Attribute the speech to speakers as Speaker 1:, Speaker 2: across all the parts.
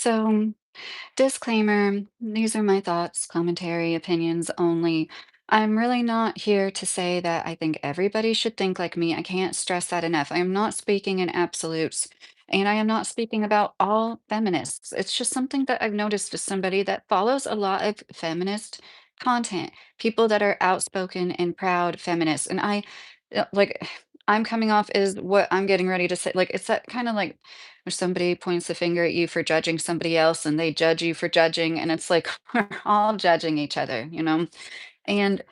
Speaker 1: So, disclaimer, these are my thoughts, commentary, opinions only. I'm really not here to say that I think everybody should think like me. I can't stress that enough. I am not speaking in absolutes, and I am not speaking about all feminists. It's just something that I've noticed as somebody that follows a lot of feminist content, people that are outspoken and proud feminists. And like, I'm coming off as what I'm getting ready to say. Like, it's that kind of like, or somebody points the finger at you for judging somebody else and they judge you for judging, and it's like we're all judging each other. And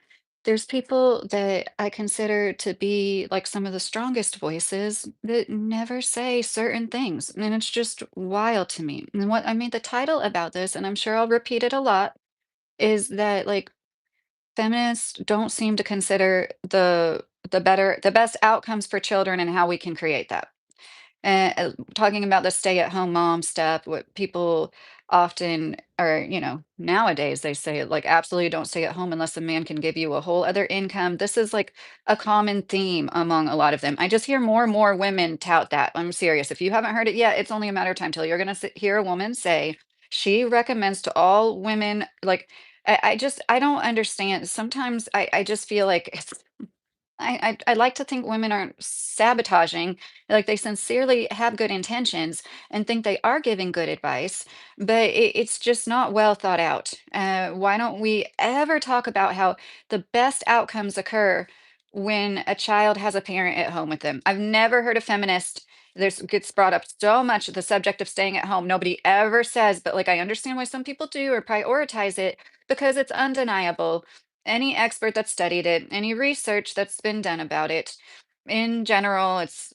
Speaker 1: there's people that I consider to be like some of the strongest voices that never say certain things, and it's just wild to me. And what I made the title about this, and I'm sure I'll repeat it a lot, is that like feminists don't seem to consider the best outcomes for children and how we can create that. Talking about the stay-at-home mom stuff, what people often nowadays they say, like, absolutely don't stay at home unless a man can give you a whole other income. This is like a common theme among a lot of them. I just hear more and more women tout that. I'm serious. If you haven't heard it yet, it's only a matter of time till you're gonna hear a woman say she recommends to all women, like, I don't understand. Sometimes I just feel like I like to think women aren't sabotaging, like they sincerely have good intentions and think they are giving good advice, but it's just not well thought out. Why don't we ever talk about how the best outcomes occur when a child has a parent at home with them? I've never heard a feminist. There's gets brought up so much the subject of staying at home. Nobody ever says, but like I understand why some people do or prioritize it because it's undeniable. Any expert that studied it, any research that's been done about it, in general, it's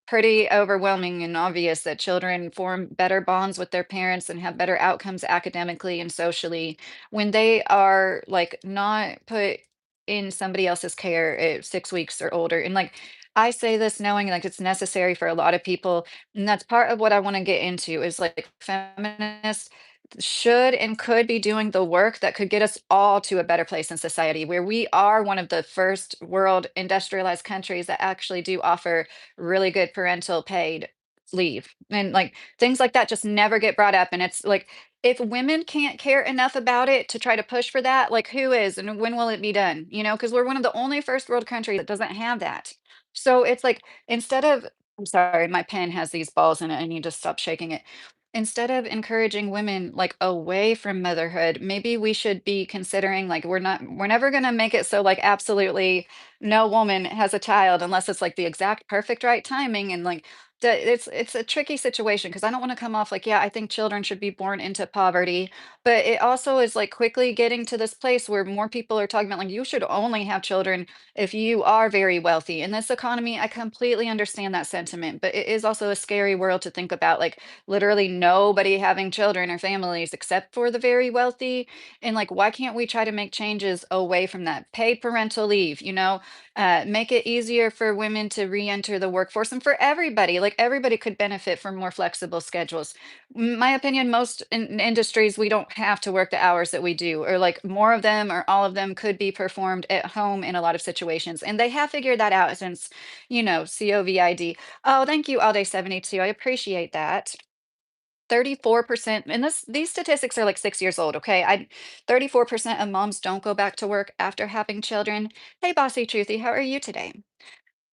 Speaker 1: pretty overwhelming and obvious that children form better bonds with their parents and have better outcomes academically and socially when they are like not put in somebody else's care at 6 weeks or older. And like I say this knowing like it's necessary for a lot of people. And that's part of what I want to get into is like feminists should and could be doing the work that could get us all to a better place in society where we are one of the first world industrialized countries that actually do offer really good parental paid leave. And like things like that just never get brought up. And it's like, if women can't care enough about it to try to push for that, like who is and when will it be done? Because we're one of the only first world countries that doesn't have that. So it's like instead of, I'm sorry, my pen has these balls in it. I need to stop shaking it. Instead of encouraging women like away from motherhood, maybe we should be considering like we're never going to make it so like absolutely no woman has a child unless it's like the exact perfect right timing. And like it's a tricky situation because I don't want to come off like, yeah, I think children should be born into poverty, but it also is like quickly getting to this place where more people are talking about like you should only have children if you are very wealthy. In this economy, I completely understand that sentiment, but it is also a scary world to think about like literally nobody having children or families except for the very wealthy. And like, why can't we try to make changes away from that? Paid parental leave, make it easier for women to re-enter the workforce and for everybody. Like everybody could benefit from more flexible schedules. My opinion, most industries we don't have to work the hours that we do, or like more of them or all of them could be performed at home in a lot of situations. And they have figured that out since, COVID. Oh, thank you, All Day 72. I appreciate that. 34%, and these statistics are like 6 years old, okay? 34% of moms don't go back to work after having children. Hey, Bossy Truthy, how are you today?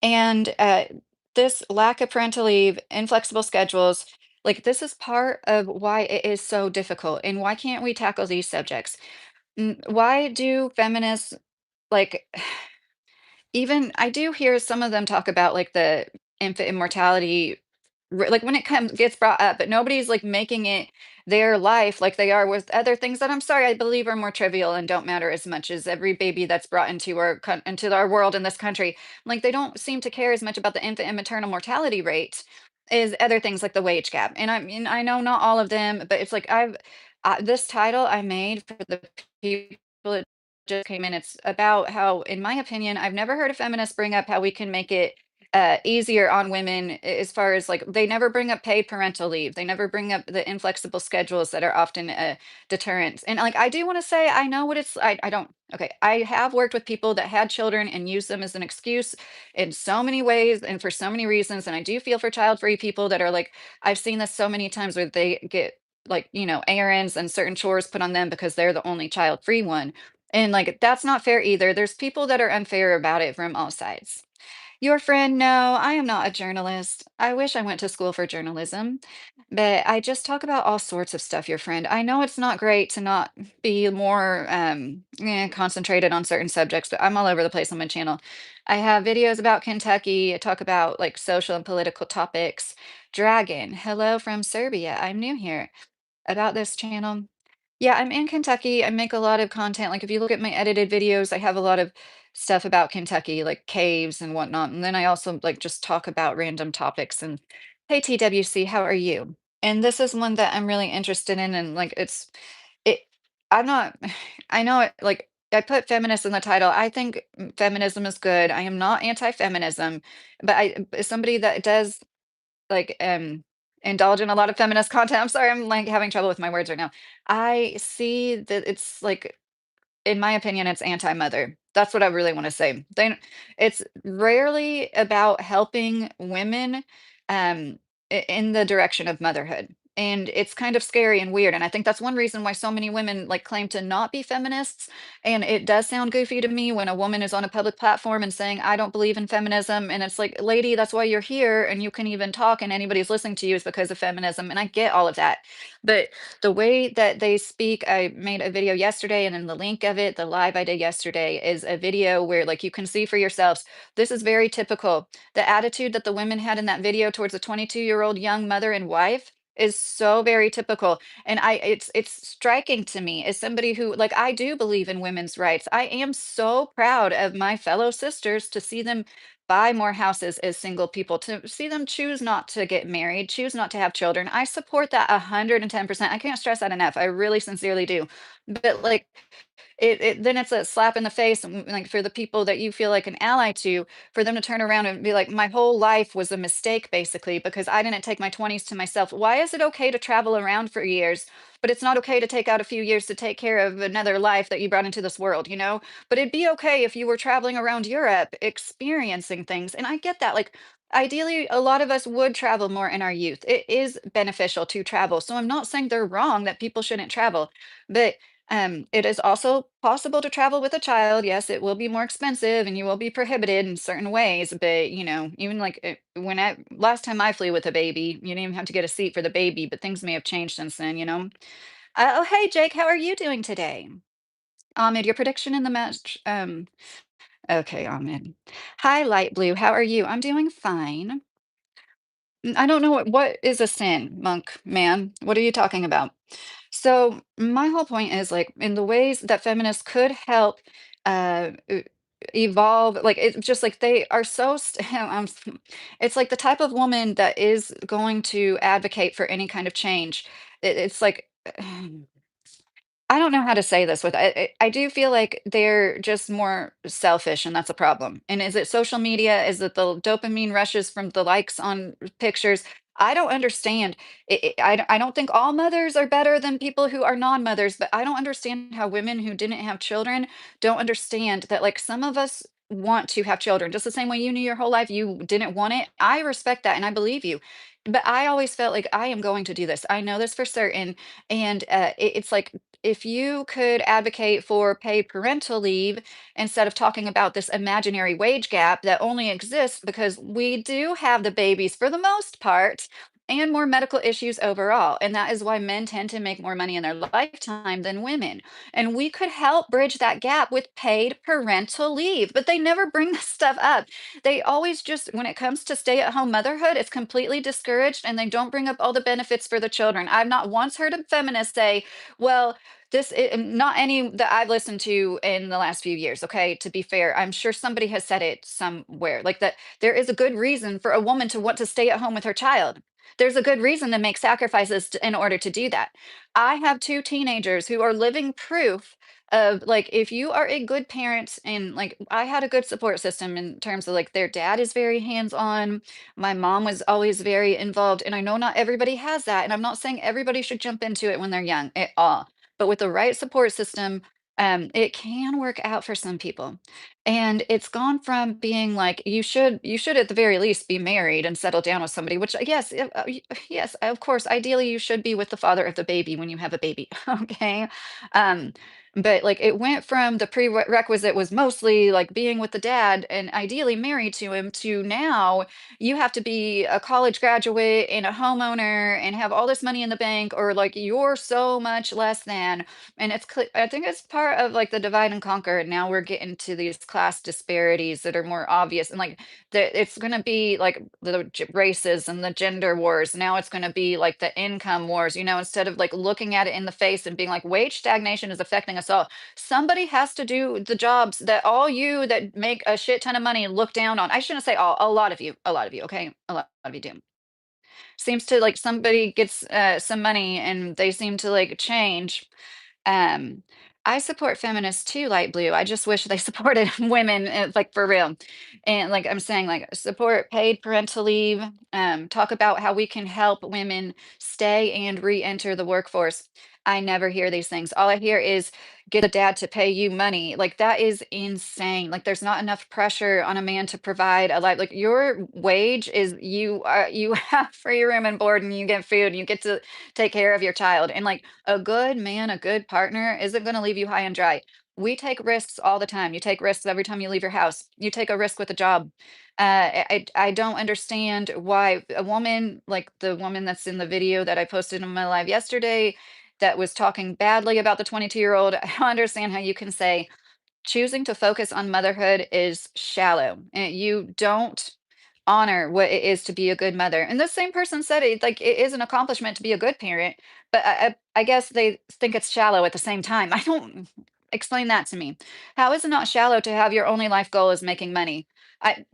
Speaker 1: And this lack of parental leave, inflexible schedules, like this is part of why it is so difficult. And why can't we tackle these subjects? Why do feminists like even I do hear some of them talk about like the infant immortality, like when it comes gets brought up, but nobody's like making it their life like they are with other things that I'm sorry I believe are more trivial and don't matter as much as every baby that's brought into into our world in this country. Like they don't seem to care as much about the infant and maternal mortality rate as other things like the wage gap. And I mean I know not all of them, but it's like this title I made for the people just came in. It's about how, in my opinion, I've never heard a feminist bring up how we can make it easier on women as far as like they never bring up paid parental leave. They never bring up the inflexible schedules that are often deterrents. And like I do want to say, I know what it's. I don't. Okay, I have worked with people that had children and used them as an excuse in so many ways and for so many reasons. And I do feel for child-free people that are like I've seen this so many times where they get like, errands and certain chores put on them because they're the only child-free one. And like that's not fair either. There's people that are unfair about it from all sides. Your friend, no, I am not a journalist. I wish I went to school for journalism, but I just talk about all sorts of stuff, your friend. I know it's not great to not be more concentrated on certain subjects, but I'm all over the place on my channel. I have videos about Kentucky. I talk about like social and political topics. Dragon, hello from Serbia. I'm new here about this channel. Yeah, I'm in Kentucky. I make a lot of content. Like if you look at my edited videos, I have a lot of stuff about Kentucky, like caves and whatnot. And then I also like just talk about random topics. And hey, TWC, how are you? And this is one that I'm really interested in. And like it, I'm not, I know it, like I put feminist in the title. I think feminism is good. I am not anti-feminism, but as somebody that does like, indulge in a lot of feminist content. I'm sorry, I'm, like, having trouble with my words right now. I see that it's, like, in my opinion, it's anti-mother. That's what I really wanna say. It's rarely about helping women, um, in the direction of motherhood, and it's kind of scary and weird, and I think that's one reason why so many women, like, claim to not be feminists, and it does sound goofy to me when a woman is on a public platform and saying, "I don't believe in feminism," and it's like, "Lady, that's why you're here, and you can even talk and anybody's listening to you is because of feminism," and I get all of that, but the way that they speak, I made a video yesterday, and then the link of it, the live I did yesterday, is a video where like you can see for yourselves. This is very typical. The attitude that the women had in that video towards a 22-year-old young mother and wife is so very typical. And it's striking to me as somebody who like I do believe in women's rights. I am so proud of my fellow sisters to see them buy more houses as single people, to see them choose not to get married, choose not to have children. I support that 110%. I can't stress that enough. I really sincerely do. But like then it's a slap in the face, like, for the people that you feel like an ally to, for them to turn around and be like, "My whole life was a mistake, basically, because I didn't take my 20s to myself." Why is it okay to travel around for years, but it's not okay to take out a few years to take care of another life that you brought into this world, you know? But it'd be okay if you were traveling around Europe, experiencing things, and I get that, like, ideally, a lot of us would travel more in our youth. It is beneficial to travel, so I'm not saying they're wrong that people shouldn't travel, but it is also possible to travel with a child. Yes, it will be more expensive and you will be prohibited in certain ways, but even like when I last time I flew with a baby, you didn't even have to get a seat for the baby, but things may have changed since then. Oh, hey Jake, how are you doing today? Ahmed, your prediction in the match. Okay, Ahmed. Hi, Light Blue, how are you? I'm doing fine. I don't know what is a sin, monk man. What are you talking about? So my whole point is like in the ways that feminists could help evolve, like it's just like they are so it's like the type of woman that is going to advocate for any kind of change. It's like I don't know how to say this with I do feel like they're just more selfish, and that's a problem. And is it social media? Is it the dopamine rushes from the likes on pictures? I don't understand. I don't think all mothers are better than people who are non-mothers, but I don't understand how women who didn't have children don't understand that like some of us want to have children just the same way you knew your whole life you didn't want it. I respect that and I believe you. But I always felt like I am going to do this. I know this for certain. And it's like if you could advocate for paid parental leave instead of talking about this imaginary wage gap that only exists because we do have the babies for the most part and more medical issues overall. And that is why men tend to make more money in their lifetime than women. And we could help bridge that gap with paid parental leave, but they never bring this stuff up. They always just, when it comes to stay at home motherhood, it's completely discouraged and they don't bring up all the benefits for the children. I've not once heard a feminist say, well, not any that I've listened to in the last few years, okay? To be fair, I'm sure somebody has said it somewhere, like that there is a good reason for a woman to want to stay at home with her child. There's a good reason to make sacrifices in order to do that. I have two teenagers who are living proof of like if you are a good parent and like I had a good support system in terms of like their dad is very hands-on, my mom was always very involved, and I know not everybody has that, and I'm not saying everybody should jump into it when they're young at all, but with the right support system, It can work out for some people. And it's gone from being like you should at the very least be married and settle down with somebody, which yes, yes, of course, ideally you should be with the father of the baby when you have a baby. Okay. Um, but like it went from the prerequisite was mostly like being with the dad and ideally married to him to now you have to be a college graduate and a homeowner and have all this money in the bank or like you're so much less than, and I think it's part of like the divide and conquer. And now we're getting to these class disparities that are more obvious. And like it's going to be like the races and the gender wars. Now it's going to be like the income wars, instead of like looking at it in the face and being like, wage stagnation is affecting us all. Somebody has to do the jobs that all you that make a shit ton of money look down on. I shouldn't say all, a lot of you, okay? A lot of you do. Seems to like somebody gets some money and they seem to like change. um, I support feminists too, light blue. I just wish they supported women, like for real. And like I'm saying, like support paid parental leave. Talk about how we can help women stay and re-enter the workforce. I never hear these things. All I hear is get a dad to pay you money. Like that is insane. Like there's not enough pressure on a man to provide a life. Like your wage is you have free room and board and you get food and you get to take care of your child. And like a good man, a good partner isn't going to leave you high and dry. We take risks all the time. You take risks every time you leave your house. You take a risk with a job. I don't understand why a woman like the woman that's in the video that I posted in my live yesterday that was talking badly about the 22-year-old. I don't understand how you can say choosing to focus on motherhood is shallow and you don't honor what it is to be a good mother. And the same person said it like it is an accomplishment to be a good parent, but I guess they think it's shallow at the same time. I don't explain that to me. How is it not shallow to have your only life goal is making money? I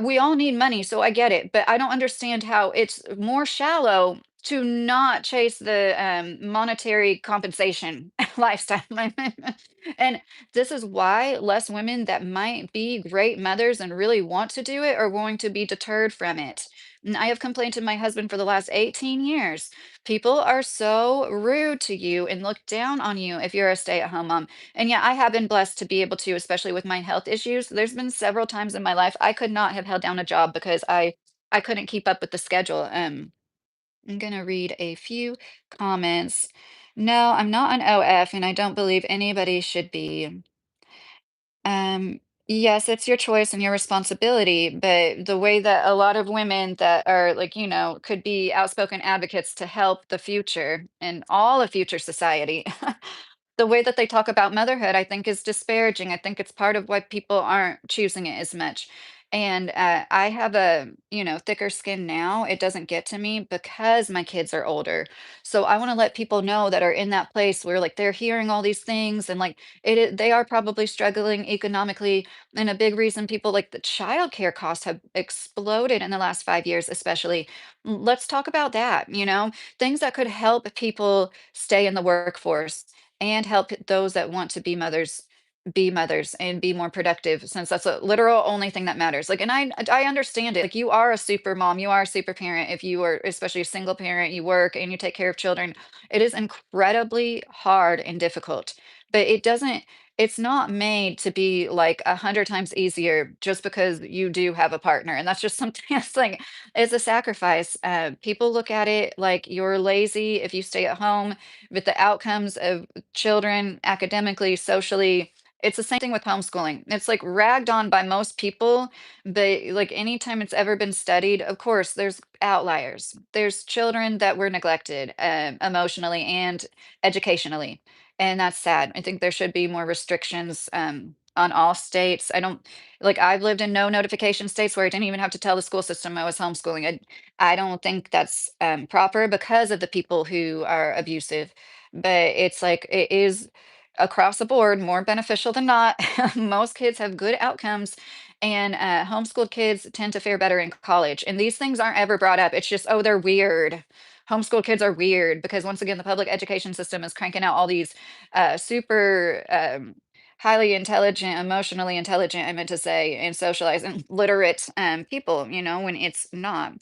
Speaker 1: we all need money, so I get it, but I don't understand how it's more shallow to not chase the monetary compensation lifestyle. And this is why less women that might be great mothers and really want to do it are going to be deterred from it. And I have complained to my husband for the last 18 years. People are so rude to you and look down on you if you're a stay-at-home mom. And yeah, I have been blessed to be able to, especially with my health issues. There's been several times in my life I could not have held down a job because I couldn't keep up with the schedule. I'm gonna read a few comments. No, I'm not an OF, and I don't believe anybody should be. Um, yes, it's your choice and your responsibility, but the way that a lot of women that are like, could be outspoken advocates to help the future and all of future society, the way that they talk about motherhood, I think is disparaging. I think it's part of why people aren't choosing it as much. And I have a, thicker skin now. It doesn't get to me because my kids are older. So I want to let people know that are in that place where like they're hearing all these things and like they are probably struggling economically. And a big reason people like the childcare costs have exploded in the last 5 years, especially. Let's talk about that, things that could help people stay in the workforce and help those that want to be mothers and be more productive since that's a literal only thing that matters. Like, and I understand it. Like you are a super mom, you are a super parent if you are especially a single parent, you work and you take care of children. It is incredibly hard and difficult, but it's not made to be like 100 times easier just because you do have a partner. And that's just something that's like it's a sacrifice. People look at it like you're lazy if you stay at home, but the outcomes of children academically, socially. It's the same thing with homeschooling. It's like ragged on by most people, but like anytime it's ever been studied, of course, there's outliers. There's children that were neglected emotionally and educationally. And that's sad. I think there should be more restrictions on all states. I don't like, I've lived in no notification states where I didn't even have to tell the school system I was homeschooling. I don't think that's proper because of the people who are abusive. But it's like it is across the board more beneficial than not. Most kids have good outcomes, and homeschooled kids tend to fare better in college. And these things aren't ever brought up. It's just, oh, they're weird. Homeschool kids are weird because once again, the public education system is cranking out all these super highly intelligent, emotionally intelligent, I meant to say, and socialized and literate people, when it's not.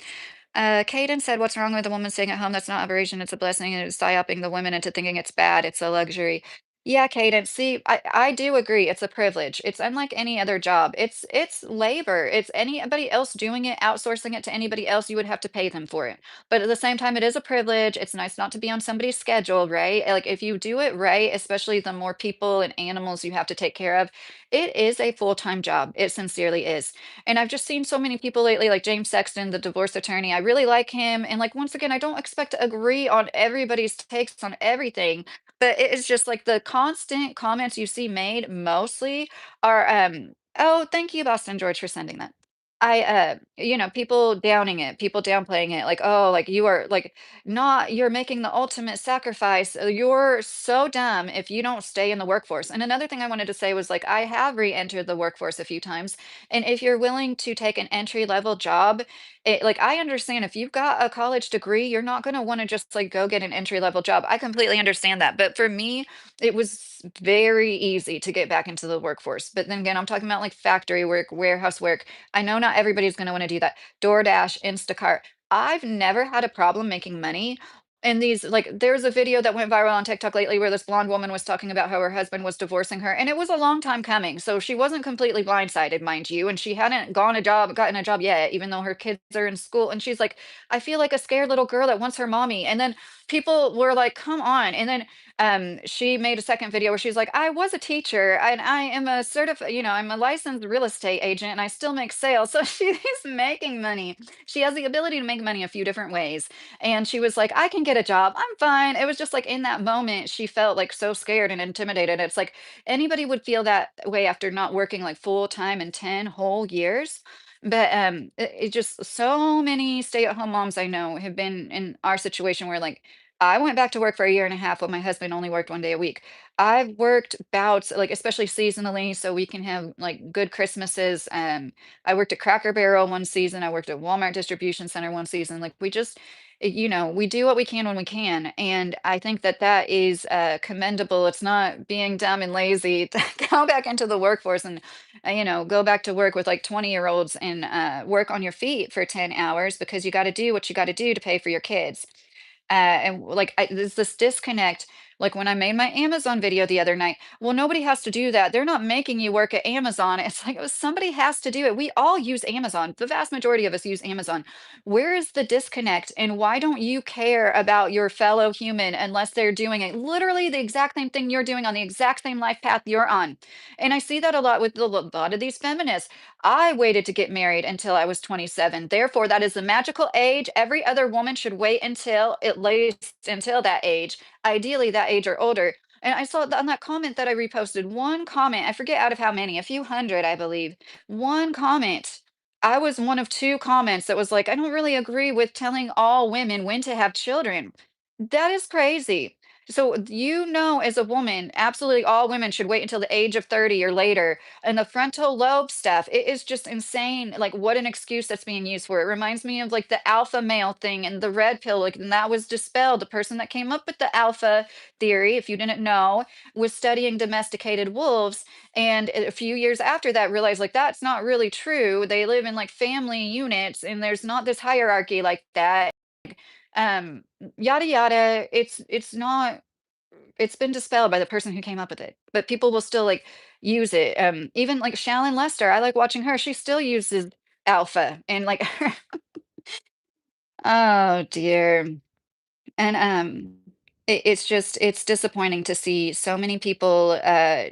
Speaker 1: Caden said, "What's wrong with a woman staying at home? That's not aberration. It's a blessing. And it's psyoping the women into thinking it's bad. It's a luxury." Yeah, Cadence. See, I do agree. It's a privilege. It's unlike any other job. It's labor. It's anybody else doing it, outsourcing it to anybody else, you would have to pay them for it. But at the same time, it is a privilege. It's nice not to be on somebody's schedule, right? Like if you do it right, especially the more people and animals you have to take care of, it is a full-time job. It sincerely is. And I've just seen so many people lately, like James Sexton, the divorce attorney. I really like him. And like once again, I don't expect to agree on everybody's takes on everything, but it is just like the constant comments you see made mostly are, "Oh, thank you, Boston George, for sending that." People downing it, people downplaying it, like, "Oh, like, you are, like, not you're making the ultimate sacrifice. You're so dumb if you don't stay in the workforce." And another thing I wanted to say was, like, I have re-entered the workforce a few times, and if you're willing to take an entry-level job, like, I understand if you've got a college degree, you're not gonna wanna just, like, go get an entry-level job. I completely understand that, but for me, it was very easy to get back into the workforce. But then again, I'm talking about, like, factory work, warehouse work. I know not everybody's gonna wanna do that. DoorDash, Instacart. I've never had a problem making money. And these like there's a video that went viral on TikTok lately where this blonde woman was talking about how her husband was divorcing her, and it was a long time coming. So she wasn't completely blindsided, mind you, and she hadn't gotten a job yet, even though her kids are in school. And she's like, I feel like a scared little girl that wants her mommy. And then people were like, come on. And then she made a second video where she's like, I was a teacher and I am a certified, I'm a licensed real estate agent and I still make sales. So she's making money. She has the ability to make money a few different ways. And she was like, I can get a job. I'm fine. It was just like in that moment, she felt like so scared and intimidated. It's like anybody would feel that way after not working like full time in 10 whole years. But it just so many stay-at-home moms I know have been in our situation where like I went back to work for a year and a half when my husband only worked 1 day a week. I've worked bouts, like especially seasonally, so we can have like good Christmases. I worked at Cracker Barrel one season. I worked at Walmart Distribution Center one season. Like we just, we do what we can when we can, and I think that that is commendable. It's not being dumb and lazy to go back into the workforce and, go back to work with like 20-year-olds and work on your feet for 10 hours because you got to do what you got to do to pay for your kids. And like there's this disconnect. Like when I made my Amazon video the other night, well, nobody has to do that. They're not making you work at Amazon. It's like, oh, somebody has to do it. We all use Amazon. The vast majority of us use Amazon. Where is the disconnect? And why don't you care about your fellow human unless they're doing it literally the exact same thing you're doing on the exact same life path you're on? And I see that a lot with a lot of these feminists. I waited to get married until I was 27. Therefore, that is the magical age. Every other woman should wait until at least until that age, ideally that age or older. And I saw on that comment that I reposted, one comment, I forget out of how many, a few hundred, I believe, one comment. I was one of two comments that was like, I don't really agree with telling all women when to have children. That is crazy. So, as a woman, absolutely all women should wait until the age of 30 or later. And the frontal lobe stuff, it is just insane. Like, what an excuse that's being used for. It reminds me of like the alpha male thing and the red pill. Like, and that was dispelled. The person that came up with the alpha theory, if you didn't know, was studying domesticated wolves. And a few years after that, realized like that's not really true. They live in like family units and there's not this hierarchy like that. Um, Yada yada. It's not it's been dispelled by the person who came up with it, but people will still like use it. Even like Shallon Lester, I like watching her. She still uses alpha and like, oh dear. And it's disappointing to see so many people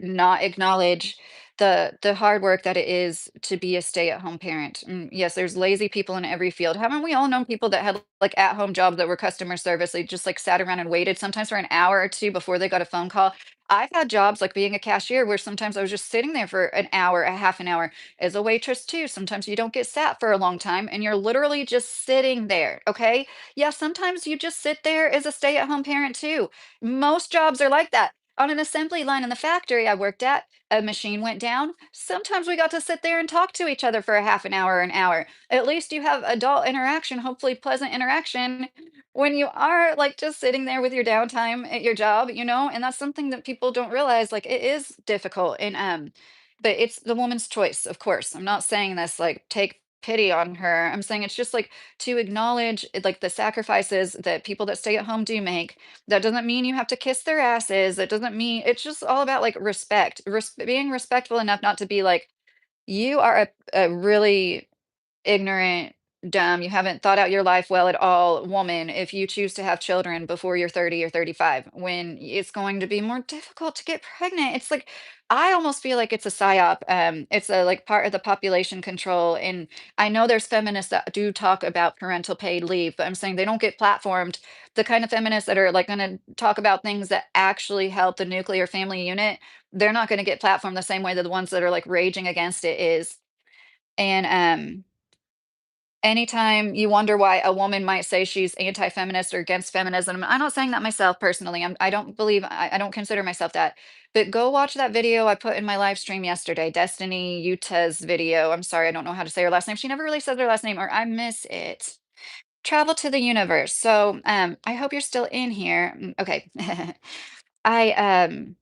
Speaker 1: not acknowledge the hard work that it is to be a stay-at-home parent. Yes, there's lazy people in every field. Haven't we all known people that had like at-home jobs that were customer service? They just like sat around and waited sometimes for an hour or two before they got a phone call. I've had jobs like being a cashier where sometimes I was just sitting there for an hour, a half an hour as a waitress too. Sometimes you don't get sat for a long time and you're literally just sitting there. Okay, yeah, sometimes you just sit there as a stay-at-home parent too. Most jobs are like that. On an assembly line in the factory I worked at, a machine went down. Sometimes we got to sit there and talk to each other for a half an hour or an hour. At least you have adult interaction, hopefully pleasant interaction, when you are like just sitting there with your downtime at your job, and that's something that people don't realize. Like it is difficult. And but it's the woman's choice, of course. I'm not saying this like take pity on her. I'm saying it's just like to acknowledge like the sacrifices that people that stay at home do make. That doesn't mean you have to kiss their asses. That doesn't mean it's just all about like respect, being respectful enough not to be like, you are a really ignorant, dumb, you haven't thought out your life well at all woman if you choose to have children before you're 30 or 35 when it's going to be more difficult to get pregnant. It's like I almost feel like it's a psyop. It's a like part of the population control. And I know there's feminists that do talk about parental paid leave, but I'm saying they don't get platformed. The kind of feminists that are like going to talk about things that actually help the nuclear family unit, they're not going to get platformed the same way that the ones that are like raging against it is. And anytime you wonder why a woman might say she's anti-feminist or against feminism, I'm not saying that myself personally. I don't believe I don't consider myself that. But go watch that video I put in my live stream yesterday, Destiny Utah's video. I'm sorry, I don't know how to say her last name. She never really says her last name, or I miss it. Travel to the universe. So I hope you're still in here. Okay. I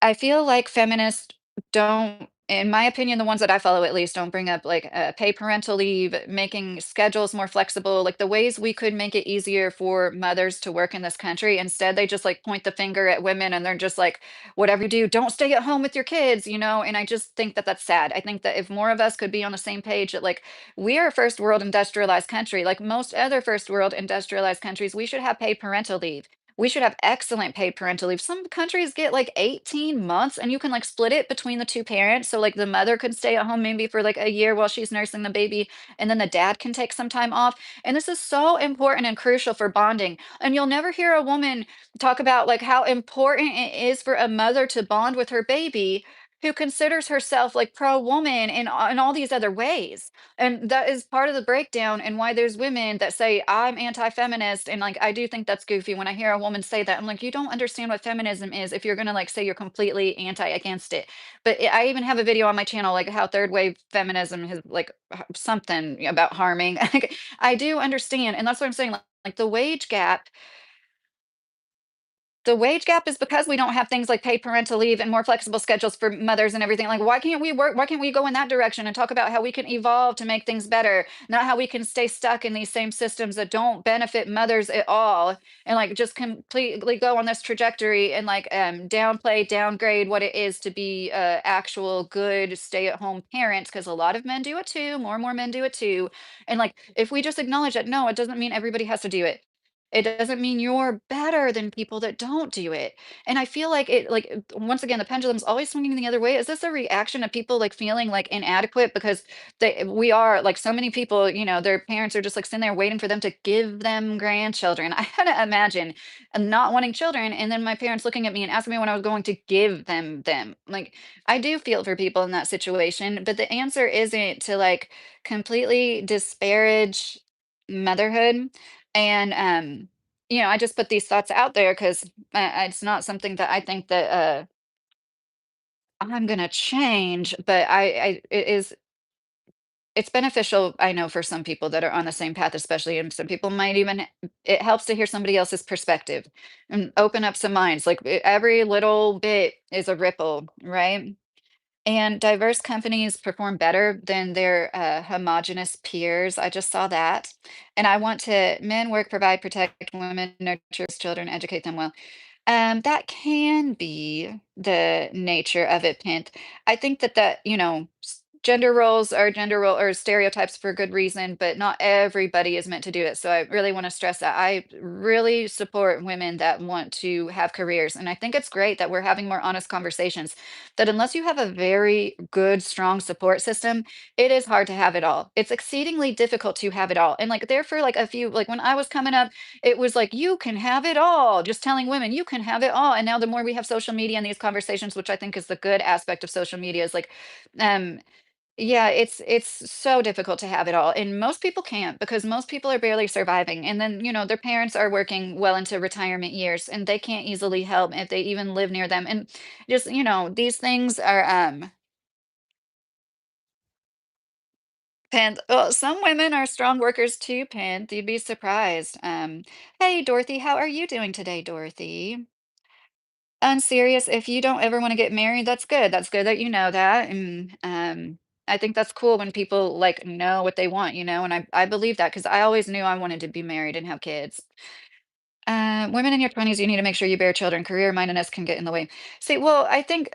Speaker 1: I feel like feminists don't, in my opinion, the ones that I follow at least, don't bring up like pay parental leave, making schedules more flexible, like the ways we could make it easier for mothers to work in this country. Instead, they just like point the finger at women and they're just like, whatever you do, don't stay at home with your kids, you know? And I just think that that's sad. I think that if more of us could be on the same page that like we are a first world industrialized country, like most other first world industrialized countries, we should have paid parental leave. We should have excellent paid parental leave. Some countries get like 18 months and you can like split it between the two parents. So like the mother could stay at home maybe for like a year while she's nursing the baby and then the dad can take some time off. And this is so important and crucial for bonding. And you'll never hear a woman talk about like how important it is for a mother to bond with her baby who considers herself like pro woman in all these other ways. And that is part of the breakdown and why there's women that say, I'm anti-feminist. And like, I do think that's goofy. When I hear a woman say that, I'm like, you don't understand what feminism is if you're going to like say you're completely anti against it. But I even have a video on my channel, like how third wave feminism has like something about harming. Like, I do understand. And that's what I'm saying. Like the wage gap is because we don't have things like paid parental leave and more flexible schedules for mothers and everything. Like, why can't we work? Why can't we go in that direction and talk about how we can evolve to make things better, not how we can stay stuck in these same systems that don't benefit mothers at all, and like just completely go on this trajectory and like downplay, downgrade what it is to be actual good stay-at-home parents? Because a lot of men do it too. More and more men do it too. And like, if we just acknowledge that, no, it doesn't mean everybody has to do it. It doesn't mean you're better than people that don't do it. And I feel like once again, the pendulum's always swinging the other way. Is this a reaction of people like feeling like inadequate because we are like so many people, you know, their parents are just like sitting there waiting for them to give them grandchildren. I had to imagine not wanting children and then my parents looking at me and asking me when I was going to give them. Like I do feel for people in that situation, but the answer isn't to like completely disparage motherhood and, you know, I just put these thoughts out there because it's not something that I think that I'm gonna change, but it is it's beneficial, I know, for some people that are on the same path, especially, and some people might even it helps to hear somebody else's perspective and open up some minds. Like every little bit is a ripple, right? And diverse companies perform better than their homogenous peers. I just saw that. And I want to men work, provide, protect women, nurture children, educate them well. That can be the nature of it, Pint. I think that, you know, gender roles are gender role or stereotypes for good reason, but not everybody is meant to do it. So I really want to stress that. I really support women that want to have careers. And I think it's great that we're having more honest conversations. That unless you have a very good, strong support system, it is hard to have it all. It's exceedingly difficult to have it all. And like there for like a few, like when I was coming up, it was like, you can have it all, just telling women, you can have it all. And now the more we have social media and these conversations, which I think is the good aspect of social media, is like, um, yeah, it's so difficult to have it all. And most people can't because most people are barely surviving. And then, you know, their parents are working well into retirement years and they can't easily help if they even live near them. And just, you know, these things are well, some women are strong workers too, Pin. You'd be surprised. Hey Dorothy, how are you doing today, Dorothy? I'm serious. If you don't ever want to get married, that's good. That's good that you know that. And I think that's cool when people like know what they want, and I believe that because I always knew I wanted to be married and have kids. Women in your 20s, you need to make sure you bear children. Career-mindedness can get in the way. See, well, I think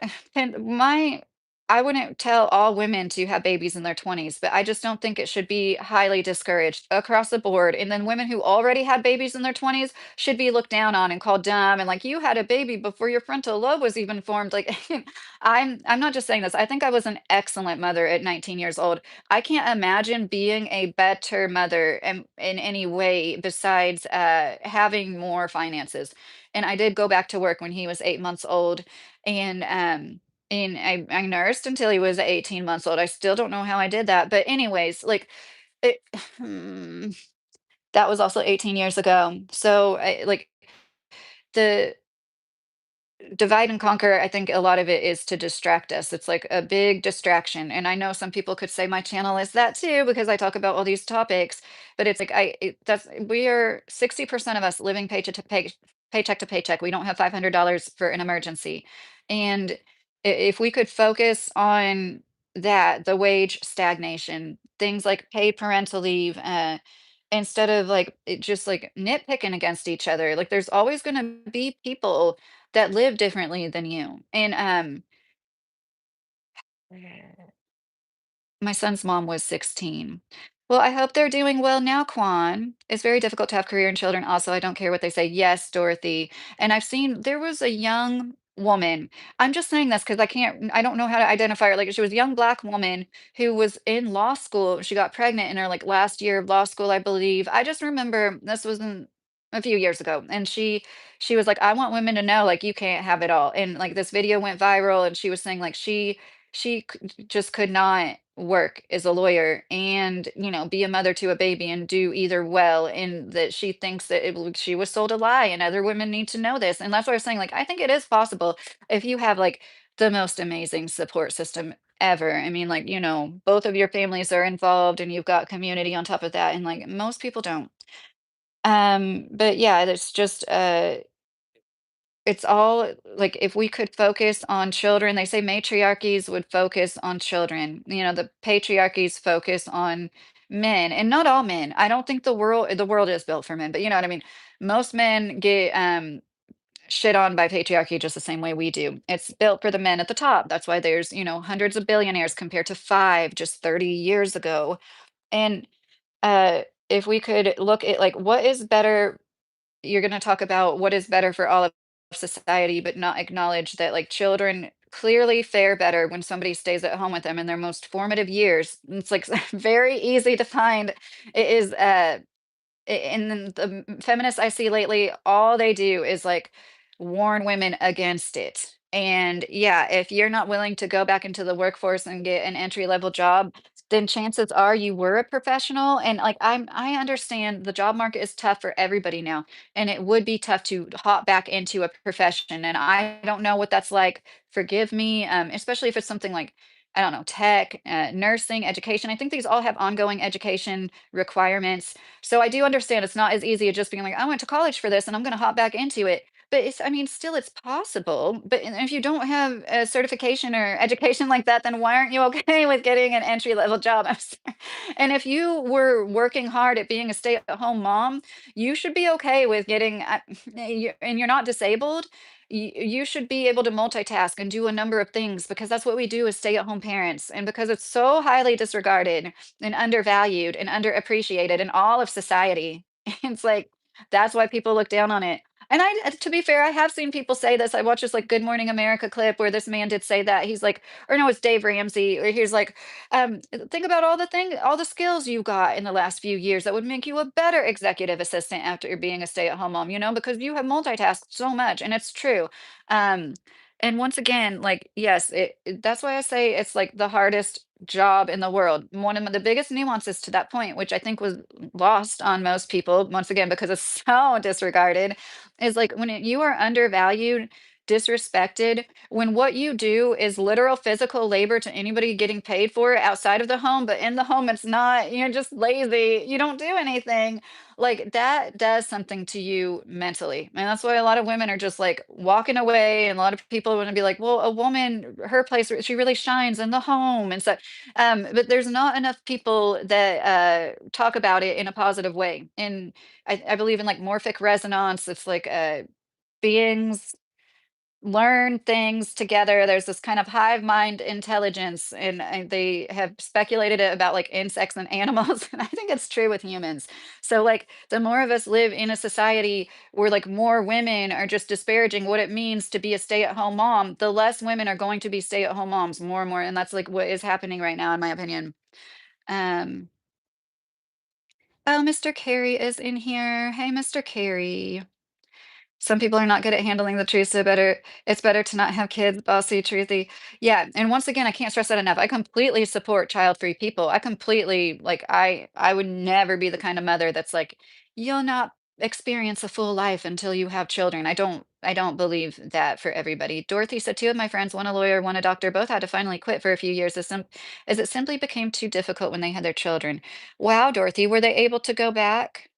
Speaker 1: I wouldn't tell all women to have babies in their 20s, but I just don't think it should be highly discouraged across the board. And then women who already had babies in their 20s should be looked down on and called dumb and like you had a baby before your frontal lobe was even formed. Like I'm not just saying this. I think I was an excellent mother at 19 years old. I can't imagine being a better mother in any way besides having more finances. And I did go back to work when he was 8 months old, and I nursed until he was 18 months old. I still don't know how I did that, but anyways, like it, that was also 18 years ago. So like the divide and conquer, I think a lot of it is to distract us. It's like a big distraction. And I know some people could say my channel is that too because I talk about all these topics, but it's like that's we are 60% of us living paycheck to paycheck. We don't have $500 for an emergency. And if we could focus on that, the wage stagnation, things like paid parental leave, instead of like just like nitpicking against each other. Like there's always going to be people that live differently than you. And my son's mom was 16. Well, I hope they're doing well now, Kwan. It's very difficult to have career and children. Also, I don't care what they say. Yes, Dorothy. And I've seen there was a young woman. I'm just saying this because I don't know how to identify her. Like she was a young black woman who was in law school. She got pregnant in her like last year of law school, I believe. I just remember this was a few years ago. And she was like, I want women to know like you can't have it all. And like this video went viral and she was saying like just could not work as a lawyer and be a mother to a baby and do either well, and that she thinks that she was sold a lie and other women need to know this. And that's what I was saying, like I think it is possible if you have like the most amazing support system ever. I mean, like both of your families are involved and you've got community on top of that, and like most people don't. But yeah, it's just it's all like if we could focus on children, they say matriarchies would focus on children. The patriarchies focus on men, and not all men. I don't think the world is built for men, but you know what I mean. Most men get shit on by patriarchy just the same way we do. It's built for the men at the top. That's why there's, hundreds of billionaires compared to five just 30 years ago. And if we could look at like what is better, you're going to talk about what is better for all of society, but not acknowledge that like children clearly fare better when somebody stays at home with them in their most formative years. It's like very easy to find. It is and then the feminists I see lately, all they do is like warn women against it. And yeah, if you're not willing to go back into the workforce and get an entry level job, then chances are you were a professional. And like I understand the job market is tough for everybody now. And it would be tough to hop back into a profession. And I don't know what that's like. Forgive me, especially if it's something like I don't know, tech, nursing, education. I think these all have ongoing education requirements, so I do understand it's not as easy as just being like, I went to college for this and I'm going to hop back into it. But I mean, still, it's possible. But if you don't have a certification or education like that, then why aren't you okay with getting an entry level job? I'm sorry. And if you were working hard at being a stay at home mom, you should be okay with getting, and you're not disabled. You should be able to multitask and do a number of things because that's what we do as stay at home parents. And because it's so highly disregarded and undervalued and underappreciated in all of society. It's like that's why people look down on it. And to be fair, I have seen people say this. I watched this like Good Morning America clip where this man did say that. He's like, or no, it's Dave Ramsey, or he's like, think about all the skills you got in the last few years that would make you a better executive assistant after you're being a stay-at-home mom, because you have multitasked so much, and it's true. Um, and once again, like, yes, that's why I say it's like the hardest job in the world. One of the biggest nuances to that point, which I think was lost on most people, once again, because it's so disregarded, is like when you are undervalued, disrespected when what you do is literal physical labor to anybody getting paid for it outside of the home, but in the home it's not, you're just lazy, you don't do anything. Like that does something to you mentally. And that's why a lot of women are just like walking away. And a lot of people want to be like, well, a woman, her place, she really shines in the home. And so, but there's not enough people that talk about it in a positive way. And I believe in like morphic resonance. It's like beings learn things together. There's this kind of hive mind intelligence, and they have speculated it about like insects and animals. And I think it's true with humans. So, like, the more of us live in a society where like more women are just disparaging what it means to be a stay at home mom, the less women are going to be stay at home moms more and more. And that's like what is happening right now, in my opinion. Um, oh, Mr. Carey is in here. Hey, Mr. Carey. Some people are not good at handling the truth, so it's better to not have kids, bossy, truthy. Yeah, and once again, I can't stress that enough. I completely support child-free people. I completely like I would never be the kind of mother that's like, you'll not experience a full life until you have children. I don't believe that for everybody. Dorothy said two of my friends, one a lawyer, one a doctor, both had to finally quit for a few years as it simply became too difficult when they had their children. Wow, Dorothy, were they able to go back?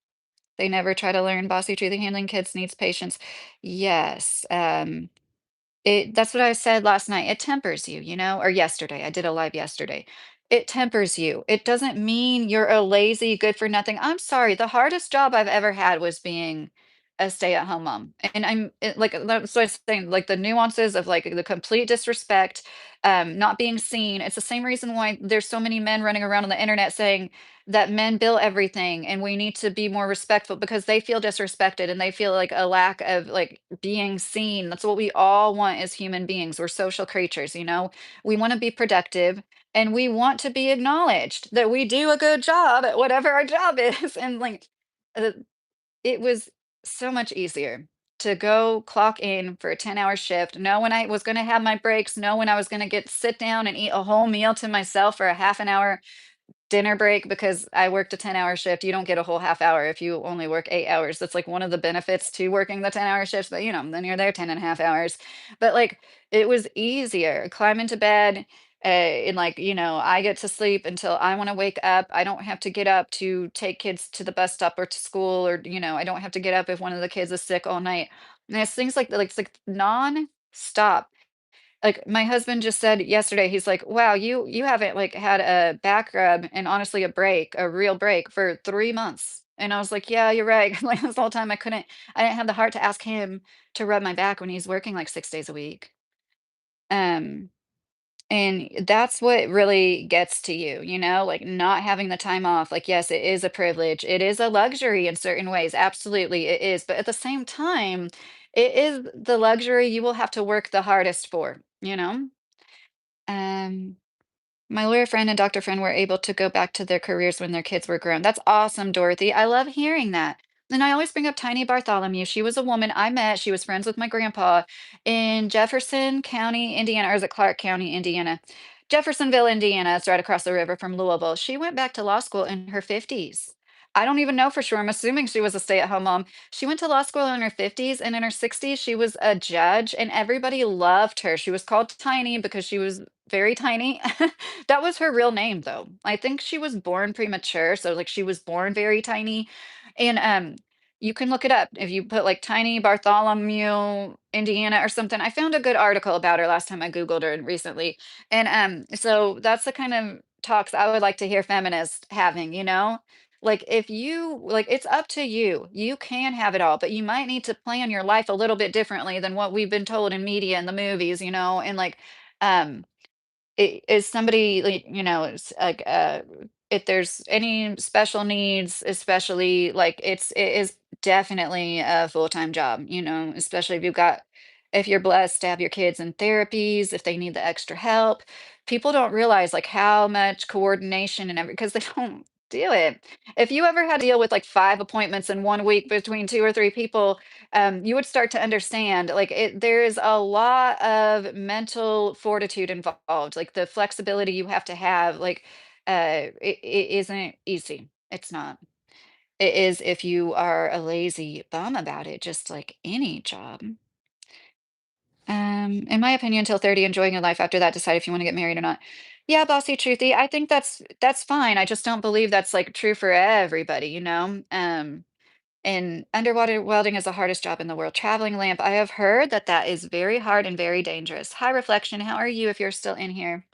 Speaker 1: They never try to learn bossy truth handling kids needs patience. Yes, that's what I said last night. It tempers you, or yesterday. I did a live yesterday. It tempers you. It doesn't mean you're a lazy, good for nothing. I'm sorry. The hardest job I've ever had was being a stay-at-home mom. And like that's what I was saying, like the nuances of like the complete disrespect, not being seen. It's the same reason why there's so many men running around on the internet saying that men bill everything and we need to be more respectful because they feel disrespected and they feel like a lack of like being seen. That's what we all want as human beings. We're social creatures. We want to be productive and we want to be acknowledged that we do a good job at whatever our job is. And like uh, it was so much easier to go clock in for a 10-hour shift, know when I was going to have my breaks, know when I was going to get sit down and eat a whole meal to myself for a half an hour dinner break because I worked a 10-hour shift. You don't get a whole half hour if you only work 8 hours. That's like one of the benefits to working the 10-hour shifts, but then you're there 10 and a half hours. But like it was easier. Climb into bed. And like, I get to sleep until I want to wake up. I don't have to get up to take kids to the bus stop or to school, or, I don't have to get up if one of the kids is sick all night. And it's things like that, like it's like non-stop. Like, my husband just said yesterday, he's like, "Wow, you haven't, like, had a back rub and honestly a real break for 3 months." And I was like, "Yeah, you're right." Like, this whole time I didn't have the heart to ask him to rub my back when he's working, like, 6 days a week. Um, and that's what really gets to you, like, not having the time off. Like, yes, it is a privilege. It is a luxury in certain ways. Absolutely, it is. But at the same time, it is the luxury you will have to work the hardest for? Um, my lawyer friend and doctor friend were able to go back to their careers when their kids were grown. That's awesome, Dorothy. I love hearing that. And I always bring up Tiny Bartholomew. She was a woman I met. She was friends with my grandpa in Jefferson County, Indiana, or is it Clark County, Indiana? Jeffersonville, Indiana. It's right across the river from Louisville. She went back to law school in her 50s. I don't even know for sure. I'm assuming she was a stay-at-home mom. She went to law school in her 50s, and in her 60s, she was a judge, and everybody loved her. She was called Tiny because she was very tiny. That was her real name, though. I think she was born premature, so, like, she was born very tiny, and, you can look it up. If you put, like, Tiny Bartholomew, Indiana, or something. I found a good article about her last time I Googled her recently, and, so that's the kind of talks I would like to hear feminists having. Like, if you like, it's up to you. You can have it all, but you might need to plan your life a little bit differently than what we've been told in media and the movies, and, like, um is somebody like, it's like if there's any special needs, especially like it is definitely a full-time job, especially if you're blessed to have your kids in therapies, if they need the extra help. People don't realize like how much coordination and every because they don't do it. If you ever had to deal with like 5 appointments in one week between two or three people, you would start to understand like there is a lot of mental fortitude involved, like the flexibility you have to have. Like it isn't easy. It's not. It is if you are a lazy bum about it, just like any job. In my opinion, till 30, enjoying your life. After that, decide if you want to get married or not. Yeah, bossy truthy. I think that's fine. I just don't believe that's like true for everybody, you know? And underwater welding is the hardest job in the world. Traveling lamp. I have heard that that is very hard and very dangerous. High reflection. How are you if you're still in here?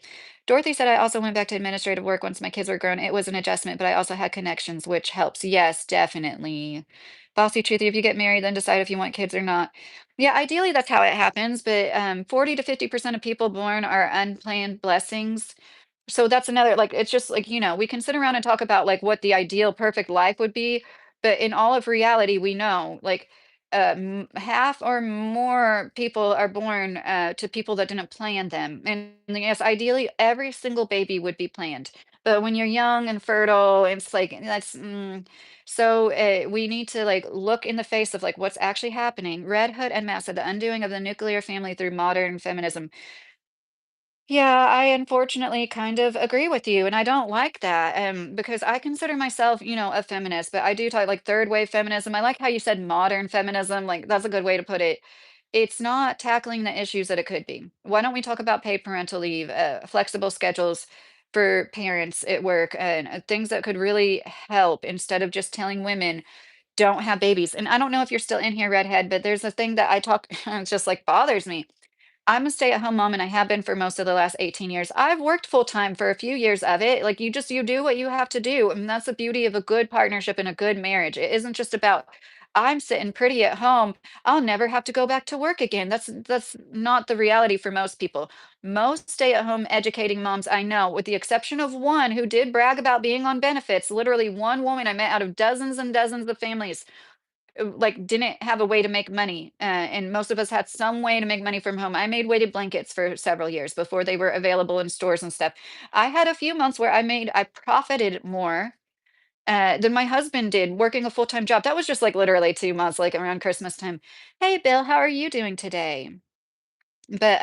Speaker 1: Dorothy said, I also went back to administrative work once my kids were grown. It was an adjustment, but I also had connections, which helps. Yes, definitely. Bossy truthy, if you get married, then decide if you want kids or not. Yeah, ideally that's how it happens, but 40 to 50% of people born are unplanned blessings. So that's another, like, it's just like, we can sit around and talk about like what the ideal perfect life would be, but in all of reality, we know like half or more people are born to people that didn't plan them. And yes, ideally, every single baby would be planned. But when you're young and fertile, it's like so we need to like look in the face of like what's actually happening. Red Hood and Matt said the undoing of the nuclear family through modern feminism. Yeah, I unfortunately kind of agree with you, and I don't like that, because I consider myself, a feminist, but I do talk like third wave feminism. I like how you said modern feminism, like that's a good way to put it. It's not tackling the issues that it could be. Why don't we talk about paid parental leave, flexible schedules for parents at work, and things that could really help instead of just telling women don't have babies. And I don't know if you're still in here, redhead, but there's a thing that I talk, it's just like bothers me. I'm a stay-at-home mom, and I have been for most of the last 18 years. I've worked full time for a few years of it. Like you do what you have to do. And that's the beauty of a good partnership and a good marriage. It isn't just about I'm sitting pretty at home. I'll never have to go back to work again. That's not the reality for most people. Most stay-at-home educating moms I know, with the exception of one who did brag about being on benefits, literally one woman I met out of dozens and dozens of families like didn't have a way to make money, and most of us had some way to make money from home. I made weighted blankets for several years before they were available in stores and stuff. I had a few months where I profited more than my husband did working a full-time job. That was just like literally 2 months, like around Christmas time. Hey, Bill, how are you doing today? But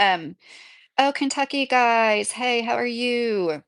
Speaker 1: oh, Kentucky guys, hey, how are you?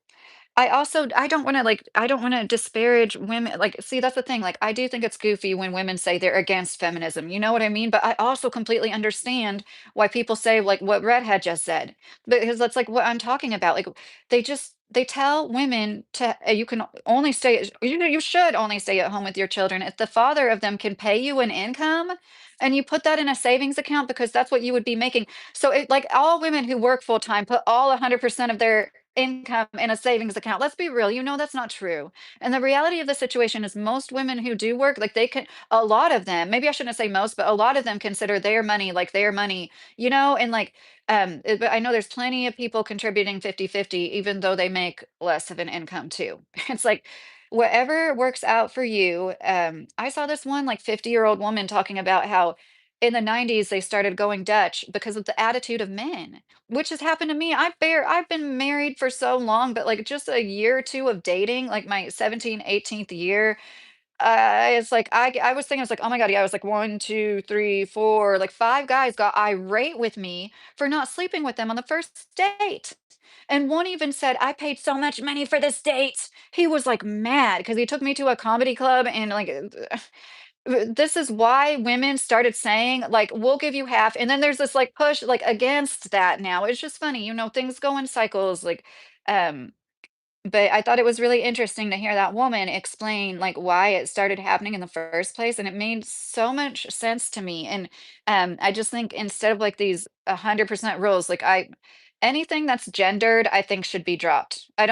Speaker 1: I don't wanna, like I don't wanna disparage women, like, see, that's the thing, like, I do think it's goofy when women say they're against feminism, you know what I mean? But I also completely understand why people say, like, what Redhead just said, because that's, like, what I'm talking about, like, they tell women to you can only stay you should only stay at home with your children if the father of them can pay you an income, and you put that in a savings account because that's what you would be making. So, like, all women who work full time put all 100% of their income in a savings account. Let's be real, that's not true. And the reality of the situation is most women who do work, like they can, a lot of them, maybe I shouldn't say most, but a lot of them consider their money like their money, and like, but I know there's plenty of people contributing 50-50, even though they make less of an income too. It's like, whatever works out for you. I saw this one like 50-year-old woman talking about how in the 90s they started going Dutch because of the attitude of men, which has happened to me. I've been married for so long, but like just a year or two of dating, like my 17th, 18th year, it's like I was thinking, I was like, oh my God, yeah, I was like one, two, three, four, like five guys got irate with me for not sleeping with them on the first date. And one even said, I paid so much money for this date. He was like mad because he took me to a comedy club and like this is why women started saying, like, we'll give you half. And then there's this like push like against that now. It's just funny, things go in cycles. Um, but I thought it was really interesting to hear that woman explain like why it started happening in the first place. And it made so much sense to me. And I just think instead of like these 100% rules, like anything that's gendered, I think should be dropped. I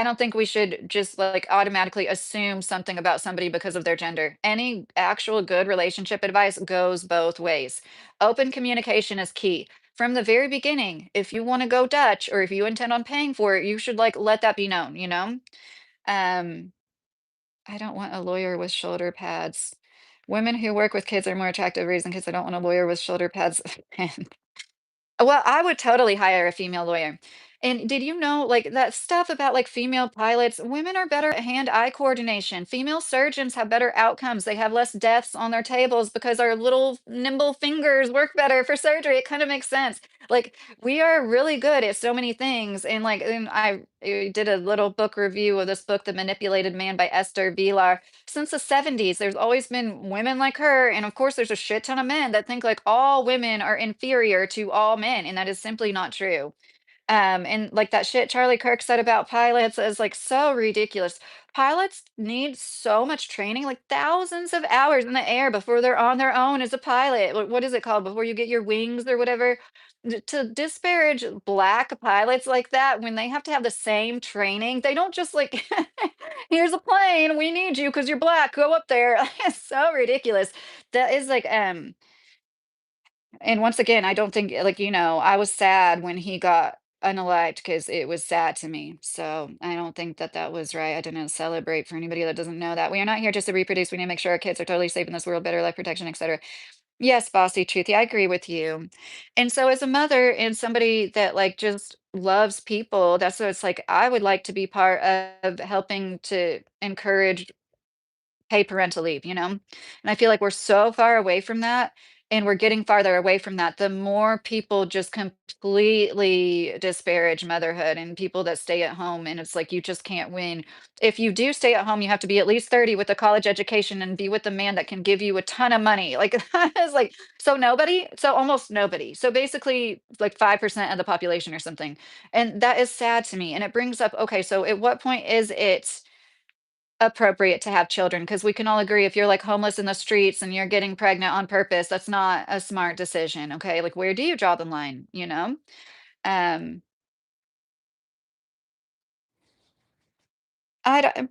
Speaker 1: don't think we should just like automatically assume something about somebody because of their gender. Any actual good relationship advice goes both ways. Open communication is key from the very beginning. If you want to go Dutch or if you intend on paying for it, you should like let that be known. Um, I don't want a lawyer with shoulder pads. Women who work with kids are more attractive reason because I don't want a lawyer with shoulder pads. Well, I would totally hire a female lawyer. And did you know, like, that stuff about, like, female pilots, women are better at hand-eye coordination. Female surgeons have better outcomes. They have less deaths on their tables because our little nimble fingers work better for surgery. It kind of makes sense. Like, we are really good at so many things. And like, and I did a little book review of this book, The Manipulated Man by Esther Vilar. Since the 70s, there's always been women like her. And of course, there's a shit ton of men that think like all women are inferior to all men. And that is simply not true. And like that shit Charlie Kirk said about pilots is like so ridiculous. Pilots need so much training, like thousands of hours in the air before they're on their own as a pilot. What is it called? Before you get your wings or whatever. To disparage black pilots like that when they have to have the same training, they don't just like, here's a plane, we need you because you're black, go up there. It's so ridiculous. That is like, and once again, I don't think like, I was sad when he got unalived because it was sad to me. So I don't think that that was right. I didn't celebrate for anybody that doesn't know that. We are not here just to reproduce. We need to make sure our kids are totally safe in this world, better life protection, etc. Yes, bossy, truthy. I agree with you. And so as a mother and somebody that like just loves people, that's what it's like. I would like to be part of helping to encourage pay parental leave, you know? And I feel like we're so far away from that, and we're getting farther away from that. The more people just completely disparage motherhood and people that stay at home, and it's like you just can't win. If you do stay at home, you have to be at least 30 with a college education and be with a man that can give you a ton of money. Like it's like so nobody, so almost nobody. So basically like 5% of the population or something. And that is sad to me. And it brings up, okay, so at what point is it appropriate to have children? Because we can all agree if you're like homeless in the streets and you're getting pregnant on purpose, that's not a smart decision. Okay. Like, where do you draw the line? Um,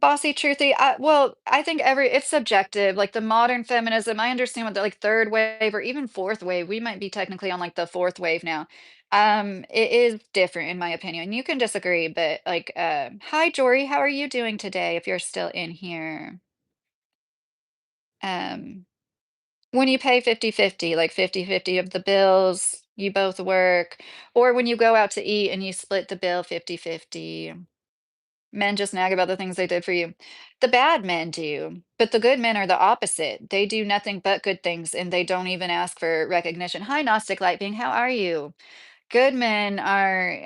Speaker 1: bossy, truthy. Well, I think it's subjective. Like the modern feminism, I understand what the like third wave or even fourth wave, we might be technically on like the fourth wave now. It is different in my opinion. You can disagree, but like, hi, Jory, how are you doing today? If you're still in here. Um, When you pay 50-50, like 50-50 of the bills, you both work, or when you go out to eat and you split the bill 50-50. Men just nag about the things they did for you. The bad men do, but the good men are the opposite. They do nothing but good things and they don't even ask for recognition. Hi, Gnostic Light Being, how are you? Good men are,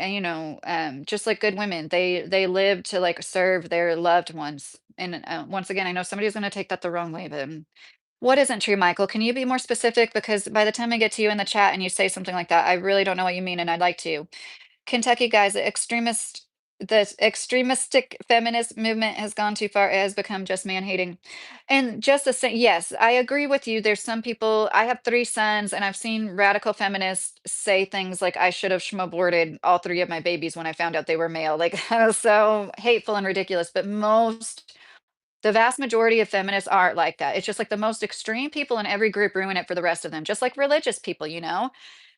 Speaker 1: just like good women. They live to like serve their loved ones. And once again, I know somebody's going to take that the wrong way, but what isn't true, Michael? Can you be more specific? Because by the time I get to you in the chat and you say something like that, I really don't know what you mean, and I'd like to. Kentucky guys, the extremistic feminist movement has gone too far. It has become just man hating. And just the same, yes, I agree with you. There's some people, I have three sons, and I've seen radical feminists say things like, I should have aborted all three of my babies when I found out they were male. Like, that was so hateful and ridiculous. But the vast majority of feminists aren't like that. It's just like the most extreme people in every group ruin it for the rest of them, just like religious people, you know?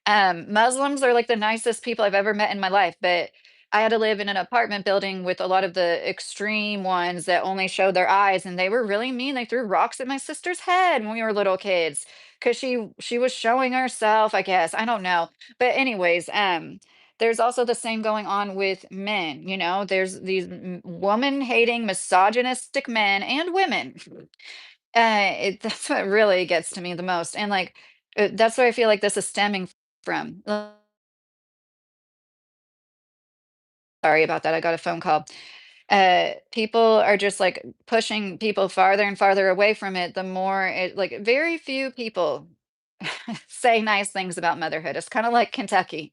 Speaker 1: Muslims are like the nicest people I've ever met in my life, but I had to live in an apartment building with a lot of the extreme ones that only showed their eyes, and they were really mean. They threw rocks at my sister's head when we were little kids because she was showing herself, I guess. I don't know. But anyways, there's also the same going on with men, there's these woman-hating, misogynistic men and women. That's what really gets to me the most. And like that's where I feel like this is stemming from. Sorry about that. I got a phone call. People are just like pushing people farther and farther away from it. The more it like very few people say nice things about motherhood. It's kind of like Kentucky.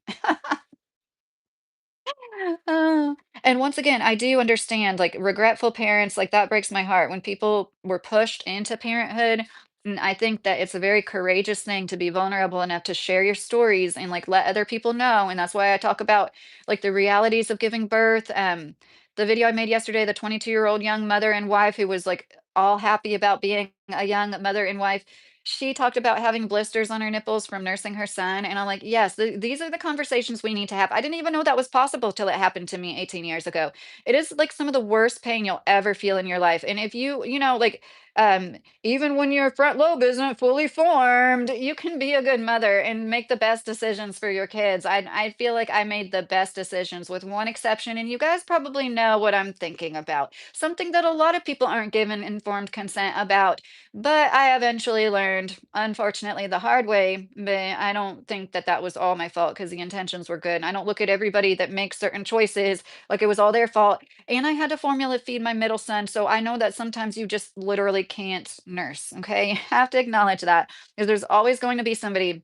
Speaker 1: Oh, and once again, I do understand, like, regretful parents, like, that breaks my heart when people were pushed into parenthood, and I think that it's a very courageous thing to be vulnerable enough to share your stories and, like, let other people know, and that's why I talk about, like, the realities of giving birth. The video I made yesterday, the 22-year-old young mother and wife who was, like, all happy about being a young mother and wife, she talked about having blisters on her nipples from nursing her son, and I'm like, "Yes, these are the conversations we need to have." I didn't even know that was possible till it happened to me 18 years ago. It is like some of the worst pain you'll ever feel in your life, and if like, Even when your front lobe isn't fully formed, you can be a good mother and make the best decisions for your kids. I feel like I made the best decisions with one exception, and you guys probably know what I'm thinking about. Something that a lot of people aren't given informed consent about, but I eventually learned, unfortunately, the hard way. But I don't think that that was all my fault because the intentions were good. And I don't look at everybody that makes certain choices like it was all their fault. And I had to formula feed my middle son, so I know that sometimes you just literally can't nurse, okay? You have to acknowledge that, because there's always going to be somebody,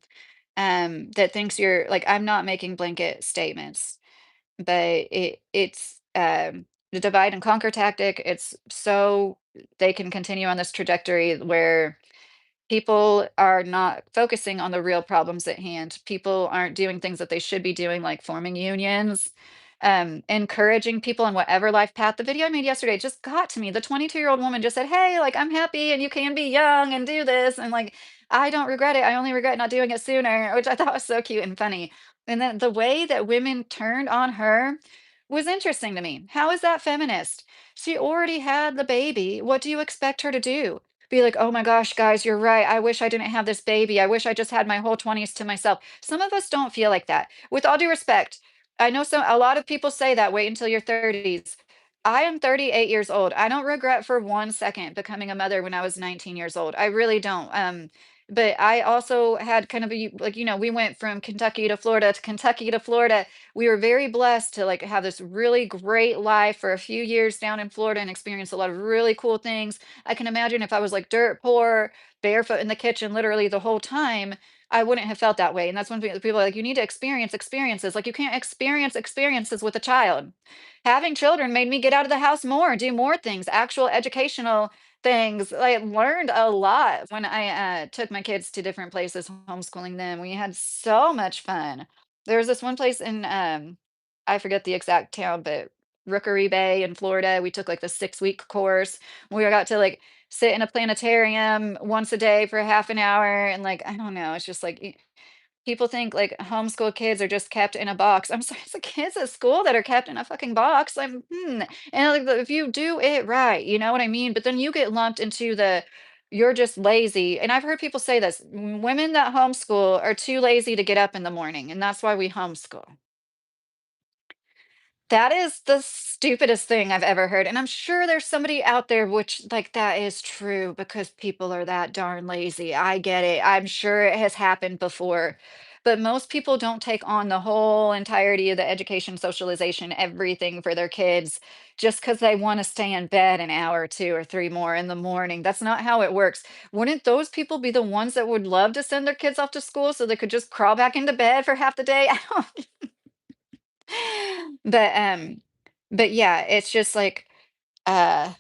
Speaker 1: that thinks you're like, I'm not making blanket statements, but it's, the divide and conquer tactic. It's so they can continue on this trajectory where people are not focusing on the real problems at hand. People aren't doing things that they should be doing, like forming unions, encouraging people in whatever life path. The video I made yesterday just got to me. The 22-year-old woman just said, "Hey, like I'm happy and you can be young and do this." And like, I don't regret it. I only regret not doing it sooner, which I thought was so cute and funny. And then the way that women turned on her was interesting to me. How is that feminist? She already had the baby. What do you expect her to do? Be like, "Oh my gosh, guys, you're right. I wish I didn't have this baby. I wish I just had my whole 20s to myself." Some of us don't feel like that. With all due respect, I know a lot of people say that, wait until your 30s. I am 38 years old. I don't regret for 1 second becoming a mother when I was 19 years old. I really don't. But I also had kind of a like, we went from Kentucky to Florida to Kentucky to Florida. We were very blessed to like have this really great life for a few years down in Florida and experience a lot of really cool things. I can imagine if I was like dirt poor, barefoot in the kitchen literally the whole time, I wouldn't have felt that way. And that's when people are like, you need to experience experiences. Like, you can't experience experiences with a child. Having children made me get out of the house more, do more things, actual educational things. I learned a lot when I took my kids to different places, homeschooling them. We had so much fun. There was this one place in, I forget the exact town, but Rookery Bay in Florida. We took like the 6 week course. We got to like sit in a planetarium once a day for half an hour. And like, I don't know, it's just like people think like homeschool kids are just kept in a box. I'm sorry, it's the kids at school that are kept in a fucking box. And like if you do it right, you know what I mean? But then you get lumped into the you're just lazy. And I've heard people say this, women that homeschool are too lazy to get up in the morning, and that's why we homeschool." That is the stupidest thing I've ever heard, and I'm sure there's somebody out there which like that is true because people are that darn lazy. I get it. I'm sure it has happened before. But most people don't take on the whole entirety of the education, socialization, everything for their kids just because they want to stay in bed an hour or two or three more in the morning. That's not how it works. Wouldn't those people be the ones that would love to send their kids off to school so they could just crawl back into bed for half the day? I don't but, yeah, it's just like, uh,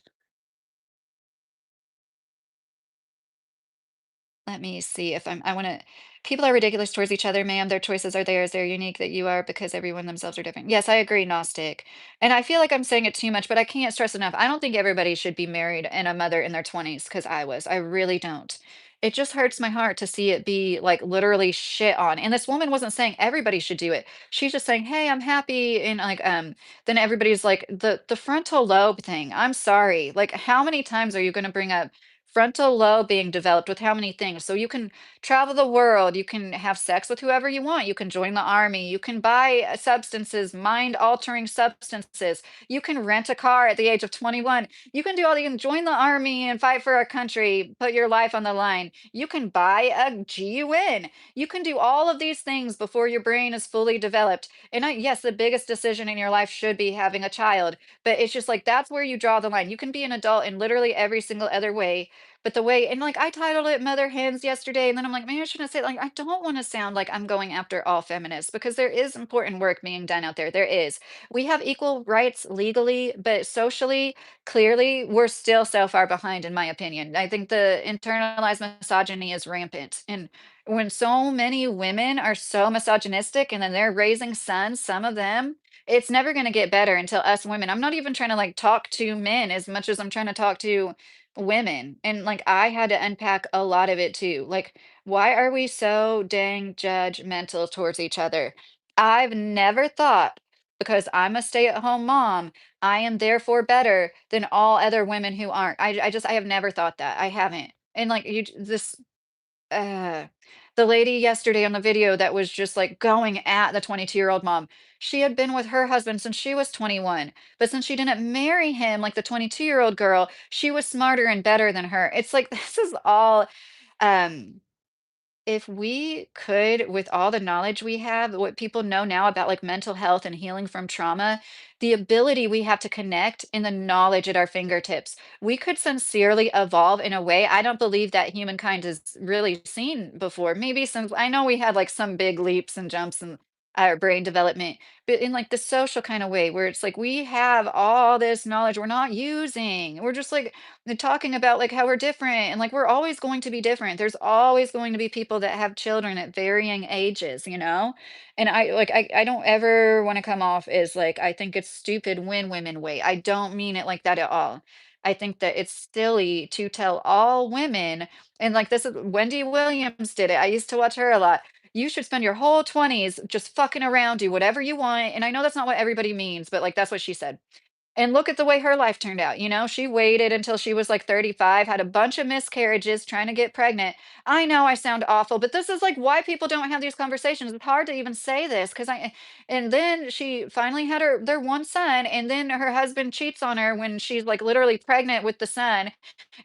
Speaker 1: let me see if I wanna people are ridiculous towards each other, ma'am. Their choices are theirs. They're unique that you are because everyone themselves are different. Yes, I agree, Gnostic. And I feel like I'm saying it too much, but I can't stress enough. I don't think everybody should be married and a mother in their 20s because I was. I really don't. It just hurts my heart to see it be like literally shit on. And this woman wasn't saying everybody should do it. She's just saying, "Hey, I'm happy." And like, then everybody's like the frontal lobe thing. I'm sorry. Like, how many times are you going to bring up frontal lobe being developed with how many things? So you can travel the world, you can have sex with whoever you want, you can join the army, you can buy substances, mind altering substances, you can rent a car at the age of 21, you can do all, you can join the army and fight for our country, put your life on the line, you can buy a GUN, you can do all of these things before your brain is fully developed. And yes, the biggest decision in your life should be having a child, but it's just like that's where you draw the line. You can be an adult in literally every single other way, but the way, and like I titled it Mother Hens yesterday, and then I'm like, maybe I shouldn't say it. Like, I don't want to sound like I'm going after all feminists because there is important work being done out there. There is. We have equal rights legally, but socially, clearly, we're still so far behind, in my opinion. I think the internalized misogyny is rampant. And when so many women are so misogynistic and then they're raising sons, some of them, it's never going to get better until us women. I'm not even trying to like talk to men as much as I'm trying to talk to women. And like I had to unpack a lot of it too. Like, why are we so dang judgmental towards each other? I've never thought because I'm a stay-at-home mom, I am therefore better than all other women who aren't. I have never thought that. I haven't. And like this uh the lady yesterday on the video that was just like going at the 22-year-old mom. She had been with her husband since she was 21, but since she didn't marry him like the 22-year-old girl, she was smarter and better than her. It's like this is all um if we could, with all the knowledge we have, what people know now about like mental health and healing from trauma, the ability we have to connect and the knowledge at our fingertips, we could sincerely evolve in a way I don't believe that humankind has really seen before. Maybe some, I know we had like some big leaps and jumps in our brain development, but in like the social kind of way where it's like we have all this knowledge we're not using. We're just like talking about like how we're different and like we're always going to be different. There's always going to be people that have children at varying ages, you know? And I don't ever want to come off as like I think it's stupid when women wait. I don't mean it like that at all. I think that it's silly to tell all women, and like this is Wendy Williams did it. I used to watch her a lot. You should spend your whole 20s just fucking around, do whatever you want. And I know that's not what everybody means, but like that's what she said. And look at the way her life turned out, you know, she waited until she was, like, 35, had a bunch of miscarriages trying to get pregnant. I know I sound awful, but this is, like, why people don't have these conversations. It's hard to even say this because and then she finally had their one son, and then her husband cheats on her when she's, like, literally pregnant with the son,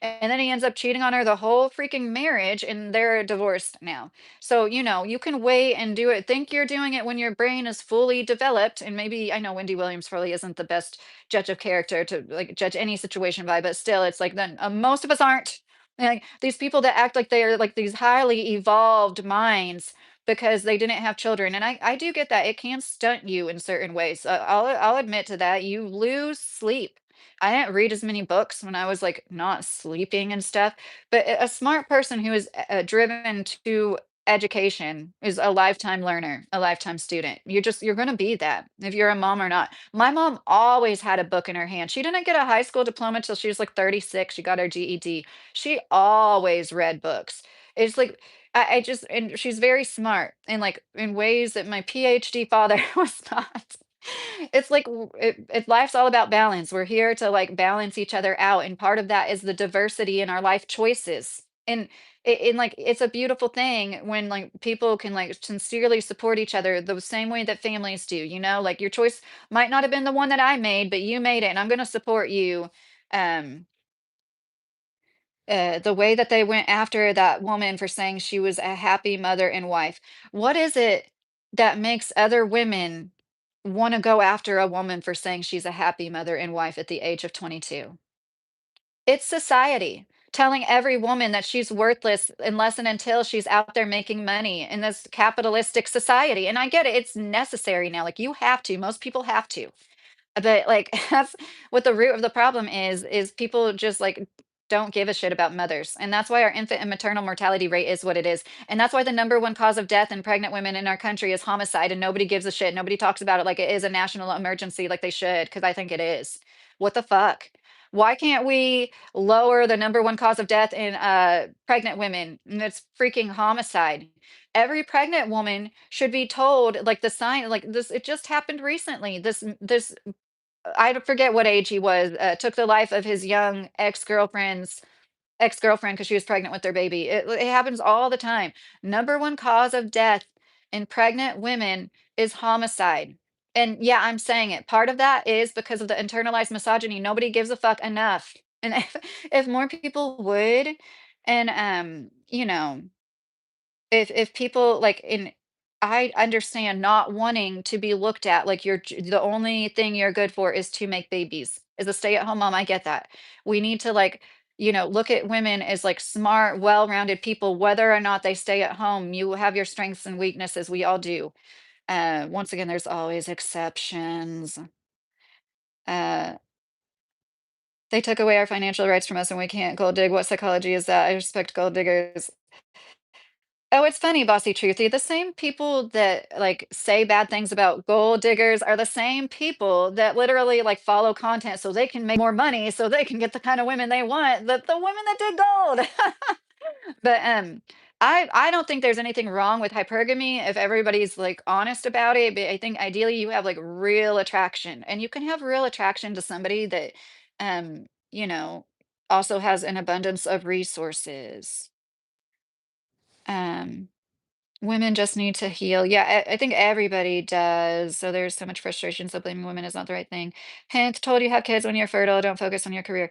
Speaker 1: and then he ends up cheating on her the whole freaking marriage, and they're divorced now. So, you know, you can wait and do it. Think you're doing it when your brain is fully developed. And maybe I know Wendy Williams probably isn't the best judge of character to like judge any situation by, but still, it's like then most of us aren't. Like these people that act like they are like these highly evolved minds because they didn't have children, and I do get that it can stunt you in certain ways. I'll admit to that. You lose sleep. I didn't read as many books when I was like not sleeping and stuff, but a smart person who is driven to education is a lifetime learner, a lifetime student. You're going to be that if you're a mom or not. My mom always had a book in her hand. She didn't get a high school diploma till she was like 36. She got her GED. She always read books. It's like I just and she's very smart and like in ways that my PhD father was not. It's like life's all about balance. We're here to like balance each other out, and part of that is the diversity in our life choices. And like it's a beautiful thing when like people can like sincerely support each other the same way that families do. You know, like your choice might not have been the one that I made, but you made it, and I'm going to support you. Um, the way that they went after that woman for saying she was a happy mother and wife. What is it that makes other women want to go after a woman for saying she's a happy mother and wife at the age of 22? It's society telling every woman that she's worthless unless and until she's out there making money in this capitalistic society. And I get it, it's necessary now. Like you have to, most people have to. But, like, that's what the root of the problem is people just, like, don't give a shit about mothers, and that's why our infant and maternal mortality rate is what it is, and that's why the number 1 cause of death in pregnant women in our country is homicide, and nobody gives a shit. Nobody talks about it like it is a national emergency like they should, because I think it is. What the fuck? Why can't we lower the number 1 cause of death in, pregnant women? And it's freaking homicide. Every pregnant woman should be told, like, the sign like, this it just happened recently. This I forget what age he was, took the life of his young ex-girlfriend because she was pregnant with their baby. It happens all the time. Number 1 cause of death in pregnant women is homicide. And yeah, I'm saying it. Part of that is because of the internalized misogyny. Nobody gives a fuck enough. And if more people would, and you know, if people like in I understand not wanting to be looked at like the only thing you're good for is to make babies. As a stay-at-home mom, I get that. We need to like, you know, look at women as like smart, well-rounded people, whether or not they stay at home. You have your strengths and weaknesses. We all do. Once again, there's always exceptions. Uh, they took away our financial rights from us and we can't gold dig. What psychology is that? I respect gold diggers. Oh, it's funny, Bossy Truthy. The same people that like say bad things about gold diggers are the same people that literally like follow content so they can make more money, so they can get the kind of women they want, the women that dig gold. But I don't think there's anything wrong with hypergamy if everybody's like honest about it, but I think ideally you have like real attraction and you can have real attraction to somebody that you know also has an abundance of resources. Um Women just need to heal. Yeah, I think everybody does. So there's so much frustration, so blaming women is not the right thing. Hence, told you have kids when you're fertile, don't focus on your career.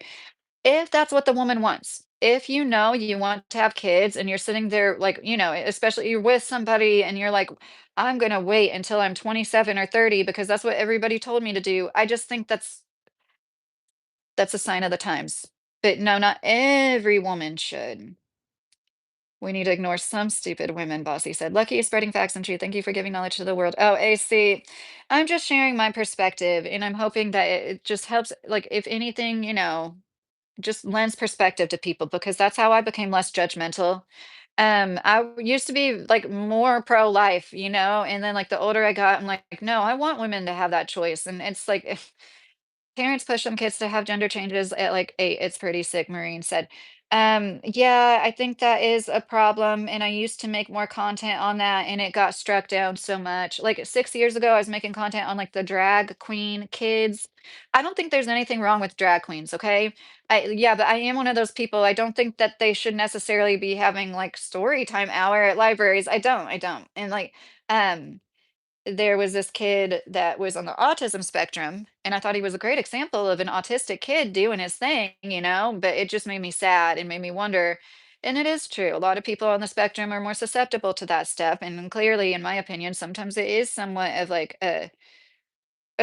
Speaker 1: If that's what the woman wants, if you know you want to have kids and you're sitting there like, especially you're with somebody and you're like, I'm gonna wait until I'm 27 or 30 because that's what everybody told me to do. I just think that's a sign of the times. But no, not every woman should. We need to ignore some stupid women, Bossy said. Lucky is spreading facts and truth. Thank you for giving knowledge to the world. Oh, AC, I'm just sharing my perspective and I'm hoping that it just helps, like, if anything, just lends perspective to people because that's how I became less judgmental. Used to be like more pro-life, and then like the older I got, I'm like, no, I want women to have that choice. And it's like if parents push them kids to have gender changes at like 8, it's pretty sick, Maureen said. Yeah, I think that is a problem. And I used to make more content on that and it got struck down so much. Like 6 years ago, I was making content on like the drag queen kids. I don't think there's anything wrong with drag queens, okay? Yeah, but I am one of those people. I don't think that they should necessarily be having like story time hour at libraries. I don't. And like, um, there was this kid that was on the autism spectrum, and I thought he was a great example of an autistic kid doing his thing, but it just made me sad and made me wonder. And it is true. A lot of people on the spectrum are more susceptible to that stuff. And clearly, in my opinion, sometimes it is somewhat of like a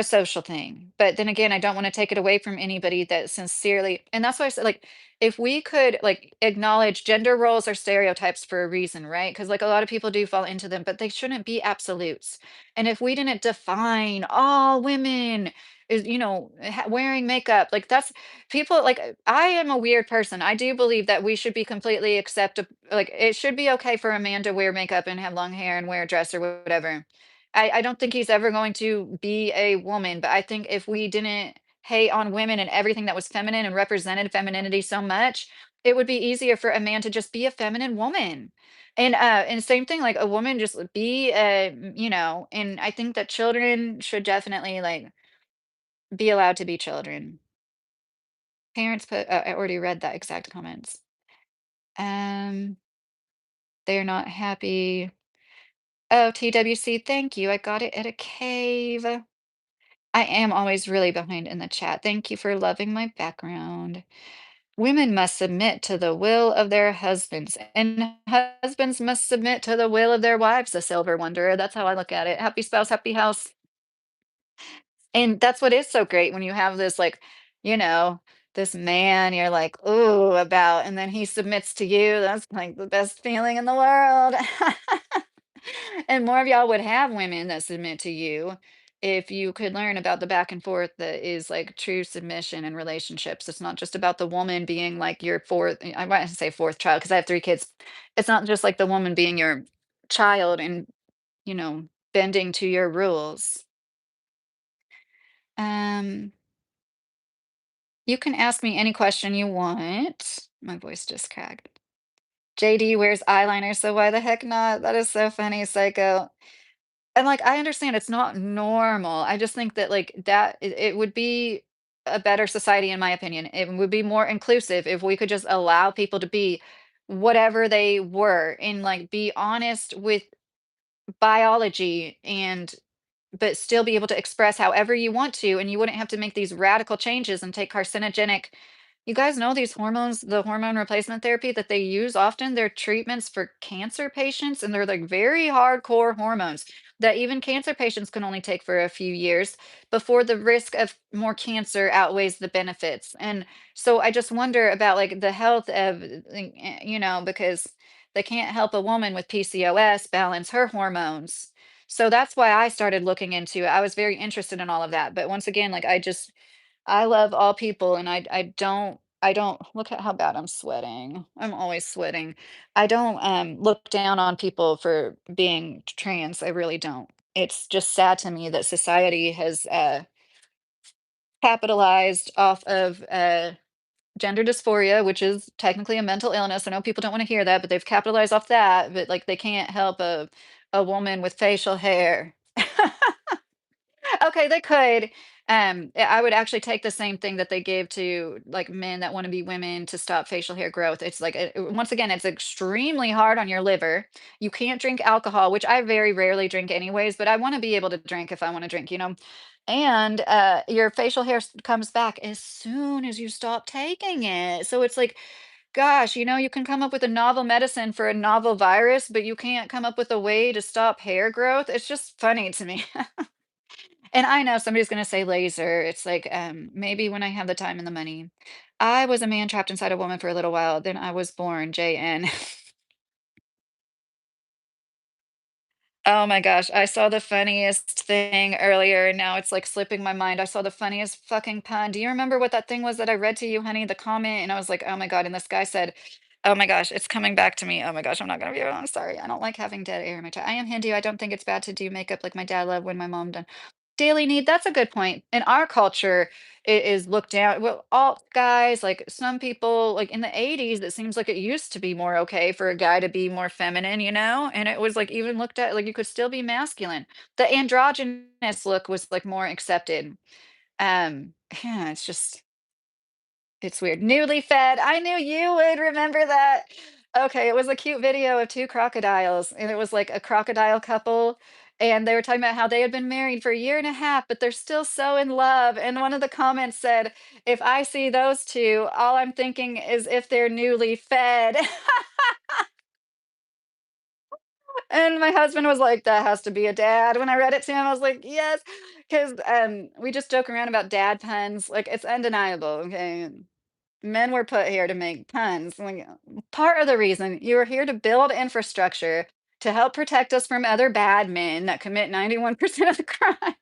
Speaker 1: social thing. But then again, I don't want to take it away from anybody that sincerely, and that's why I said, like, if we could like acknowledge gender roles or stereotypes for a reason, right? Because like a lot of people do fall into them, but they shouldn't be absolutes. And if we didn't define all women is, wearing makeup, like that's people like I am a weird person. I do believe that we should be completely acceptable. Like it should be okay for a man to wear makeup and have long hair and wear a dress or whatever. I don't think he's ever going to be a woman, but I think if we didn't hate on women and everything that was feminine and represented femininity so much, it would be easier for a man to just be a feminine woman. And same thing, like a woman just be and I think that children should definitely like be allowed to be children. Parents put I already read that exact comments. Um, they're not happy. Oh, TWC, thank you. I got it at a cave. I am always really behind in the chat. Thank you for loving my background. Women must submit to the will of their husbands, and husbands must submit to the will of their wives, the Silver Wanderer. That's how I look at it. Happy spouse, happy house. And that's what is so great when you have this, like, you know, this man you're like, ooh, about, and then he submits to you. That's like the best feeling in the world. And more of y'all would have women that submit to you if you could learn about the back and forth that is like true submission in relationships. It's not just about the woman being like your fourth, I might say fourth child because I have 3 kids. It's not just like the woman being your child and, you know, bending to your rules. Um, you can ask me any question you want. My voice just cracked. JD wears eyeliner, so why the heck not? That is so funny, psycho. And, like, I understand it's not normal. I just think that, like, that it would be a better society, in my opinion. It would be more inclusive if we could just allow people to be whatever they were and, like, be honest with biology and but still be able to express however you want to, and you wouldn't have to make these radical changes and take carcinogenic. You guys know these hormones, the hormone replacement therapy that they use often, they're treatments for cancer patients, and they're like very hardcore hormones that even cancer patients can only take for a few years before the risk of more cancer outweighs the benefits. And so I just wonder about like the health of, because they can't help a woman with PCOS balance her hormones, so that's why I started looking into it. I was very interested in all of that. But once again, like I love all people and I don't look at how bad I'm sweating. I'm always sweating. I don't look down on people for being trans. I really don't. It's just sad to me that society has capitalized off of gender dysphoria, which is technically a mental illness. I know people don't want to hear that, but they've capitalized off that. But like they can't help a woman with facial hair. Okay, they could. I would actually take the same thing that they gave to like men that want to be women to stop facial hair growth. It's like once again, it's extremely hard on your liver. You can't drink alcohol, which I very rarely drink anyways, but I want to be able to drink if I want to drink, you know. And your facial hair comes back as soon as you stop taking it. So it's like, gosh, you know, you can come up with a novel medicine for a novel virus, but you can't come up with a way to stop hair growth. It's just funny to me. And I know somebody's gonna say laser. It's like, maybe when I have the time and the money. I was a man trapped inside a woman for a little while, then I was born, JN. Oh my gosh, I saw the funniest thing earlier, and now it's like slipping my mind. I saw the funniest fucking pun. Do you remember what that thing was that I read to you, honey? The comment, and I was like, "Oh my God," and this guy said, "Oh my gosh, it's coming back to me. Oh my gosh, I'm not gonna be able I'm sorry. I don't like having dead air in my chest. I am Hindu. I don't think it's bad to do makeup like my dad loved when my mom done." Daily need, that's a good point. In our culture, it is looked down. Well, all guys, like some people, like in the 80s, it seems like it used to be more okay for a guy to be more feminine, you know? And it was like even looked at like you could still be masculine. The androgynous look was like more accepted. Yeah, it's just it's weird. Newly fed. I knew you would remember that. Okay, it was a cute video of two crocodiles, and it was like a crocodile couple, and they were talking about how they had been married for a year and a half, but they're still so in love. And one of the comments said, "If I see those two, all I'm thinking is if they're newly fed." And my husband was like, "That has to be a dad." When I read it to him, I was like, "Yes," because we just joke around about dad puns. Like it's undeniable. Okay, men were put here to make puns. Like, part of the reason you were here to build infrastructure to help protect us from other bad men that commit 91% of the crime.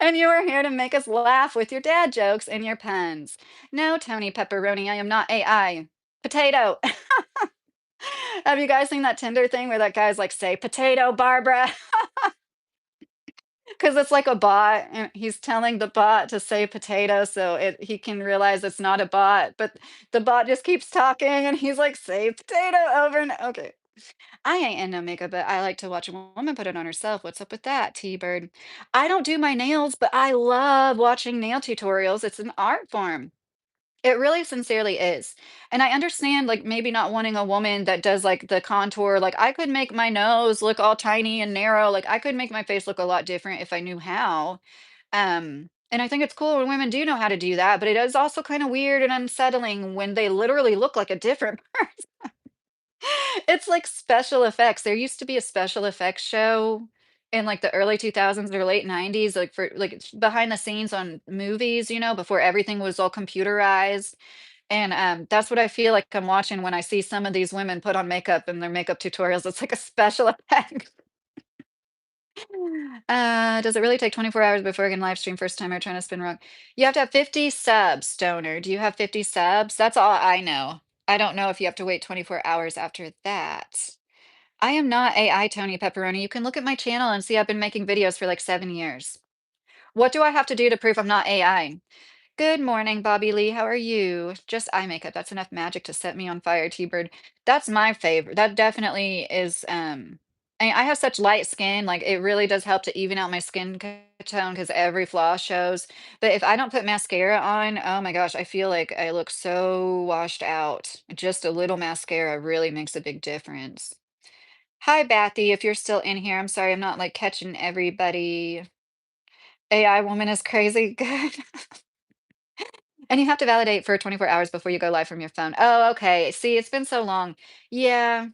Speaker 1: And you were here to make us laugh with your dad jokes and your puns. No, Tony Pepperoni, I am not AI. Potato. Have you guys seen that Tinder thing where that guy's like, say potato, Barbara? Because it's like a bot, and he's telling the bot to say potato so he can realize it's not a bot, but the bot just keeps talking, and he's like, "Say potato," over and okay. I ain't in no makeup, but I like to watch a woman put it on herself. What's up with that, T-Bird? I don't do my nails, but I love watching nail tutorials. It's an art form. It really sincerely is. And I understand, like, maybe not wanting a woman that does like the contour. Like, I could make my nose look all tiny and narrow. Like, I could make my face look a lot different if I knew how. And I think it's cool when women do know how to do that, but it is also kind of weird and unsettling when they literally look like a different person. It's like special effects. There used to be a special effects show in like the early 2000s or late 90s, like for like behind the scenes on movies, you know, before everything was all computerized. And, that's what I feel like I'm watching when I see some of these women put on makeup in their makeup tutorials. It's like a special effect. Does it really take 24 hours before I can live stream first time or trying to spin rock? You have to have 50 subs, Stoner. Do you have 50 subs? That's all I know. I don't know if you have to wait 24 hours after that. I am not AI Tony Pepperoni. You can look at my channel and see I've been making videos for like 7 years. What do I have to do to prove I'm not AI? Good morning, Bobby Lee. How are you? Just eye makeup. That's enough magic to set me on fire, T-Bird. That's my favorite. That definitely is. I have such light skin. Like it really does help to even out my skin tone because every flaw shows. But if I don't put mascara on, oh my gosh, I feel like I look so washed out. Just a little mascara really makes a big difference. Hi, Bathy. If you're still in here, I'm sorry, I'm not like catching everybody. AI woman is crazy. Good. And you have to validate for 24 hours before you go live from your phone. Oh, okay. See, it's been so long. Yeah.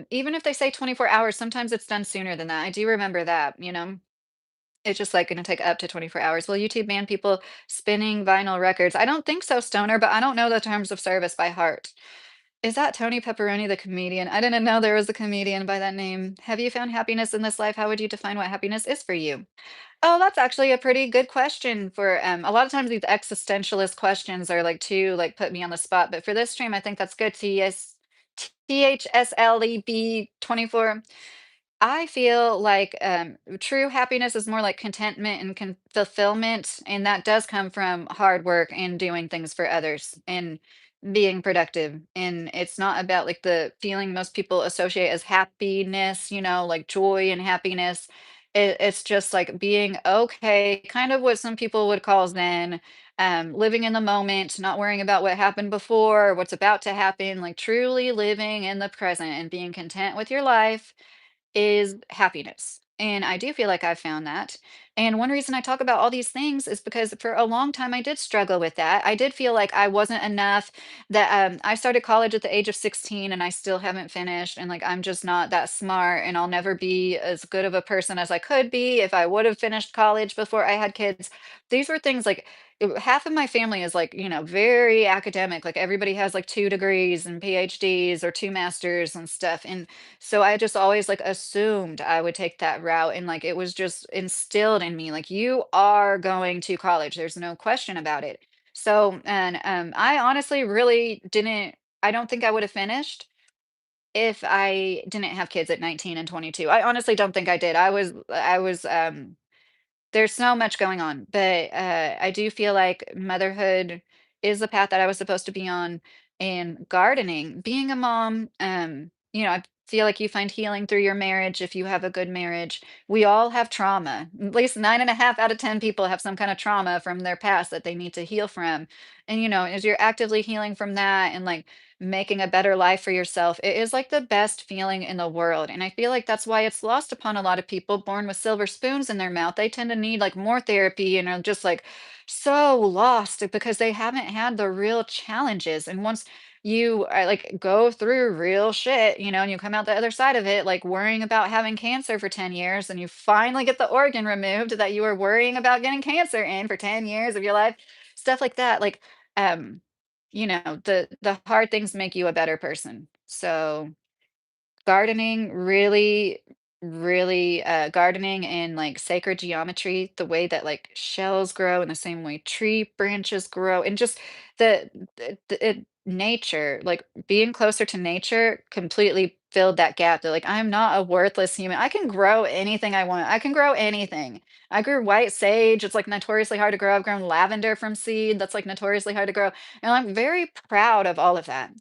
Speaker 1: Even if they say 24 hours, sometimes it's done sooner than that. I do remember that, you know. It's just like going to take up to 24 hours. Will YouTube ban people spinning vinyl records? I don't think so, Stoner, but I don't know the terms of service by heart. Is that Tony Pepperoni, the comedian? I didn't know there was a comedian by that name. Have you found happiness in this life? How would you define what happiness is for you? Oh, that's actually a pretty good question for a lot of times these existentialist questions are like too like put me on the spot, but for this stream, I think that's good. THSLEB 24. I feel like true happiness is more like contentment and fulfillment, and that does come from hard work and doing things for others and being productive. And it's not about like the feeling most people associate as happiness, like joy and happiness. It's just like being okay, kind of what some people would call zen, living in the moment, not worrying about what happened before or what's about to happen, like truly living in the present and being content with your life is happiness. And I do feel like I've found that. And one reason I talk about all these things is because for a long time I did struggle with that. I did feel like I wasn't enough, that I started college at the age of 16 and I still haven't finished. And like I'm just not that smart and I'll never be as good of a person as I could be if I would have finished college before I had kids. These were things like half of my family is like, very academic. Like everybody has like 2 degrees and PhDs or 2 masters and stuff. And so I just always like assumed I would take that route, and like it was just instilled in me like you are going to college. There's no question about it. So and I honestly really didn't I don't think I would have finished if I didn't have kids at 19 and 22. I honestly don't think I did. I was there's so much going on, but, I do feel like motherhood is the path that I was supposed to be on, and gardening, being a mom, I feel like you find healing through your marriage if you have a good marriage. We all have trauma. At least 9.5 out of 10 people have some kind of trauma from their past that they need to heal from, and, as you're actively healing from that and, like, making a better life for yourself, it is like the best feeling in the world. And I feel like that's why it's lost upon a lot of people born with silver spoons in their mouth. They tend to need like more therapy and are just like so lost because they haven't had the real challenges. And once you like go through real shit, and you come out the other side of it, like worrying about having cancer for 10 years, and you finally get the organ removed that you were worrying about getting cancer in for 10 years of your life, stuff like that. Like, um, the hard things make you a better person. So gardening really, really, gardening and, like, sacred geometry, the way that, like, shells grow in the same way tree branches grow, and just nature, like, being closer to nature completely filled that gap. That like, "I'm not a worthless human. I can grow anything I want. I can grow anything." I grew white sage, it's, like, notoriously hard to grow. I've grown lavender from seed, that's, like, notoriously hard to grow, and I'm very proud of all of that.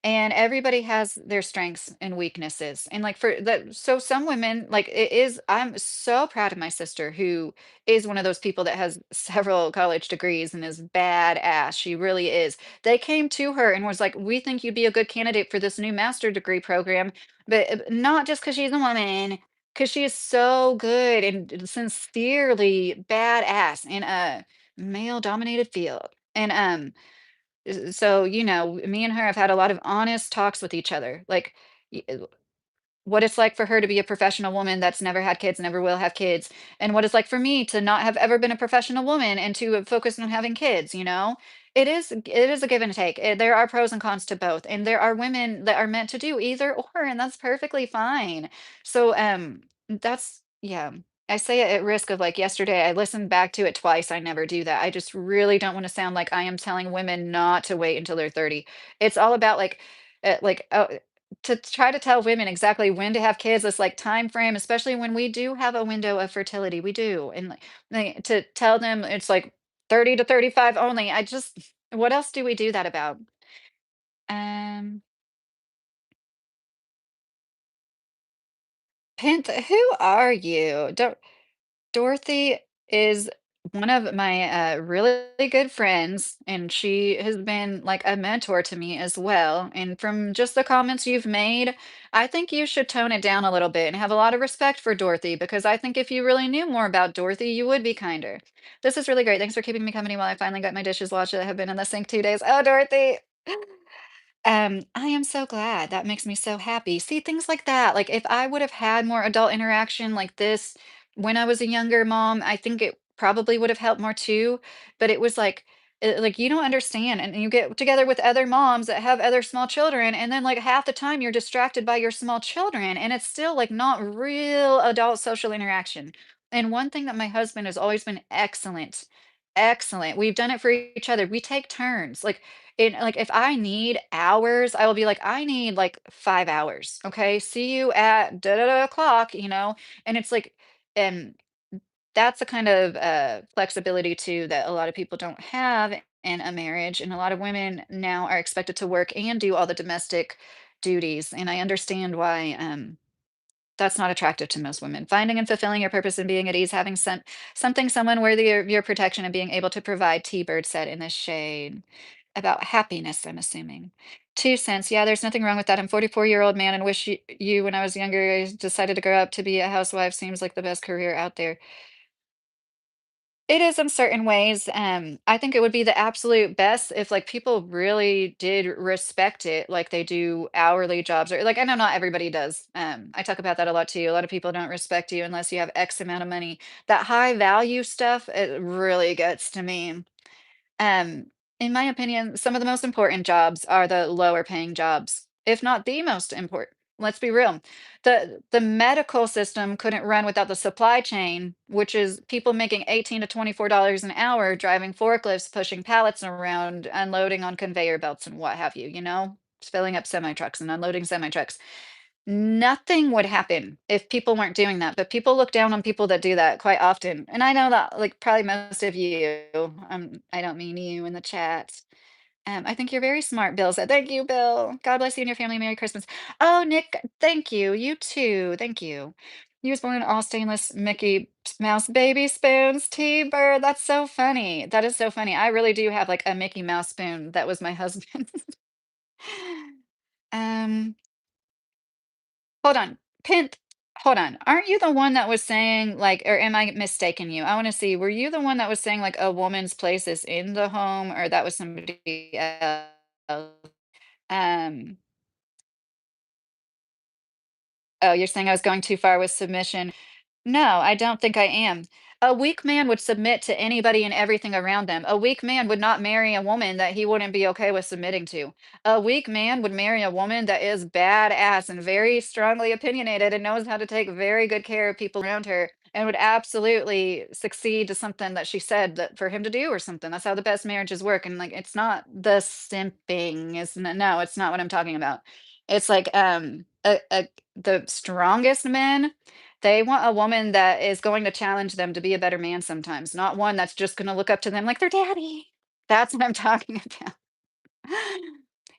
Speaker 1: And everybody has their strengths and weaknesses. And like for that, so some women, like it is, I'm so proud of my sister who is one of those people that has several college degrees and is badass. She really is. They came to her and was like, "We think you'd be a good candidate for this new master degree program, but not just because she's a woman, because she is so good and sincerely badass in a male dominated field." And so, me and her have had a lot of honest talks with each other. Like, what it's like for her to be a professional woman that's never had kids, never will have kids, and what it's like for me to not have ever been a professional woman and to have focused on having kids. It is a give and take. There are pros and cons to both, and there are women that are meant to do either or, and that's perfectly fine. So, that's yeah. I say it at risk of like yesterday, I listened back to it twice. I never do that. I just really don't want to sound like I am telling women not to wait until they're 30. It's all about to try to tell women exactly when to have kids, this like time frame, especially when we do have a window of fertility, we do, and to tell them it's like 30 to 35 only. What else do we do that about? Um, who are you? Dorothy is one of my really good friends, and she has been like a mentor to me as well. And from just the comments you've made, I think you should tone it down a little bit and have a lot of respect for Dorothy, because I think if you really knew more about Dorothy, you would be kinder. This is really great. Thanks for keeping me company while I finally got my dishes washed that have been in the sink 2 days. Oh, Dorothy. I am so glad. That makes me so happy. See, things like that. Like if I would have had more adult interaction like this when I was a younger mom, I think it probably would have helped more too. But it was like you don't understand. And you get together with other moms that have other small children, and then like half the time you're distracted by your small children, and it's still like not real adult social interaction. And one thing that my husband has always been excellent Excellent. We've done it for each other. We take turns. Like if I need hours, I will be like, I need like 5 hours. Okay. See you at da da da o'clock, And it's like, and that's the kind of flexibility too that a lot of people don't have in a marriage. And a lot of women now are expected to work and do all the domestic duties. And I understand why that's not attractive to most women. Finding and fulfilling your purpose and being at ease, having something, someone worthy of your protection and being able to provide, T-Bird said in the shade. About happiness, I'm assuming. 2 cents. Yeah, there's nothing wrong with that. I'm 44-year-old man and wish you when I was younger, I decided to grow up to be a housewife. Seems like the best career out there. It is in certain ways. I think it would be the absolute best if like people really did respect it like they do hourly jobs or like I know not everybody does. I talk about that a lot too. A lot of people don't respect you unless you have X amount of money. That high value stuff, it really gets to me. Um, in my opinion, some of the most important jobs are the lower paying jobs, if not the most important. Let's be real. The medical system couldn't run without the supply chain, which is people making 18 to $24 an hour, driving forklifts, pushing pallets around, unloading on conveyor belts and what have you, filling up semi trucks and unloading semi trucks. Nothing would happen if people weren't doing that, but people look down on people that do that quite often, and I know that, like, probably most of you, I don't mean you in the chat. I think you're very smart, Bill said. Thank you, Bill. God bless you and your family. Merry Christmas. Oh, Nick, thank you. You too. Thank you. You was born all stainless Mickey Mouse baby spoons, T-Bird. That's so funny. That is so funny. I really do have, like, a Mickey Mouse spoon that was my husband. Um Hold on. Pint, hold on. Aren't you the one that was saying like, or am I mistaken you? I want to see, were you the one that was saying like a woman's place is in the home or that was somebody else? Um, oh, you're saying I was going too far with submission. No, I don't think I am. A weak man would submit to anybody and everything around them. A weak man would not marry a woman that he wouldn't be okay with submitting to. A weak man would marry a woman that is badass and very strongly opinionated and knows how to take very good care of people around her and would absolutely succeed to something that she said that for him to do or something. That's how the best marriages work. And like it's not the simping, isn't it? No, it's not what I'm talking about. It's like the strongest men they want a woman that is going to challenge them to be a better man sometimes, not one that's just gonna look up to them like their daddy. That's what I'm talking about.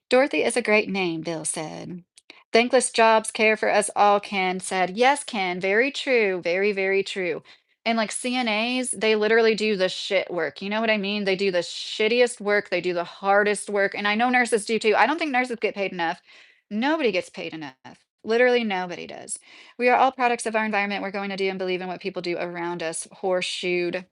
Speaker 1: Dorothy is a great name, Bill said. Thankless jobs care for us all, Ken said. Yes, Ken, very true. Very, very true. And like CNAs, they literally do the shit work. You know what I mean? They do the shittiest work, they do the hardest work. And I know nurses do too. I don't think nurses get paid enough. Nobody gets paid enough. Literally nobody does. We are all products of our environment. We're going to do and believe in what people do around us. Horseshoed.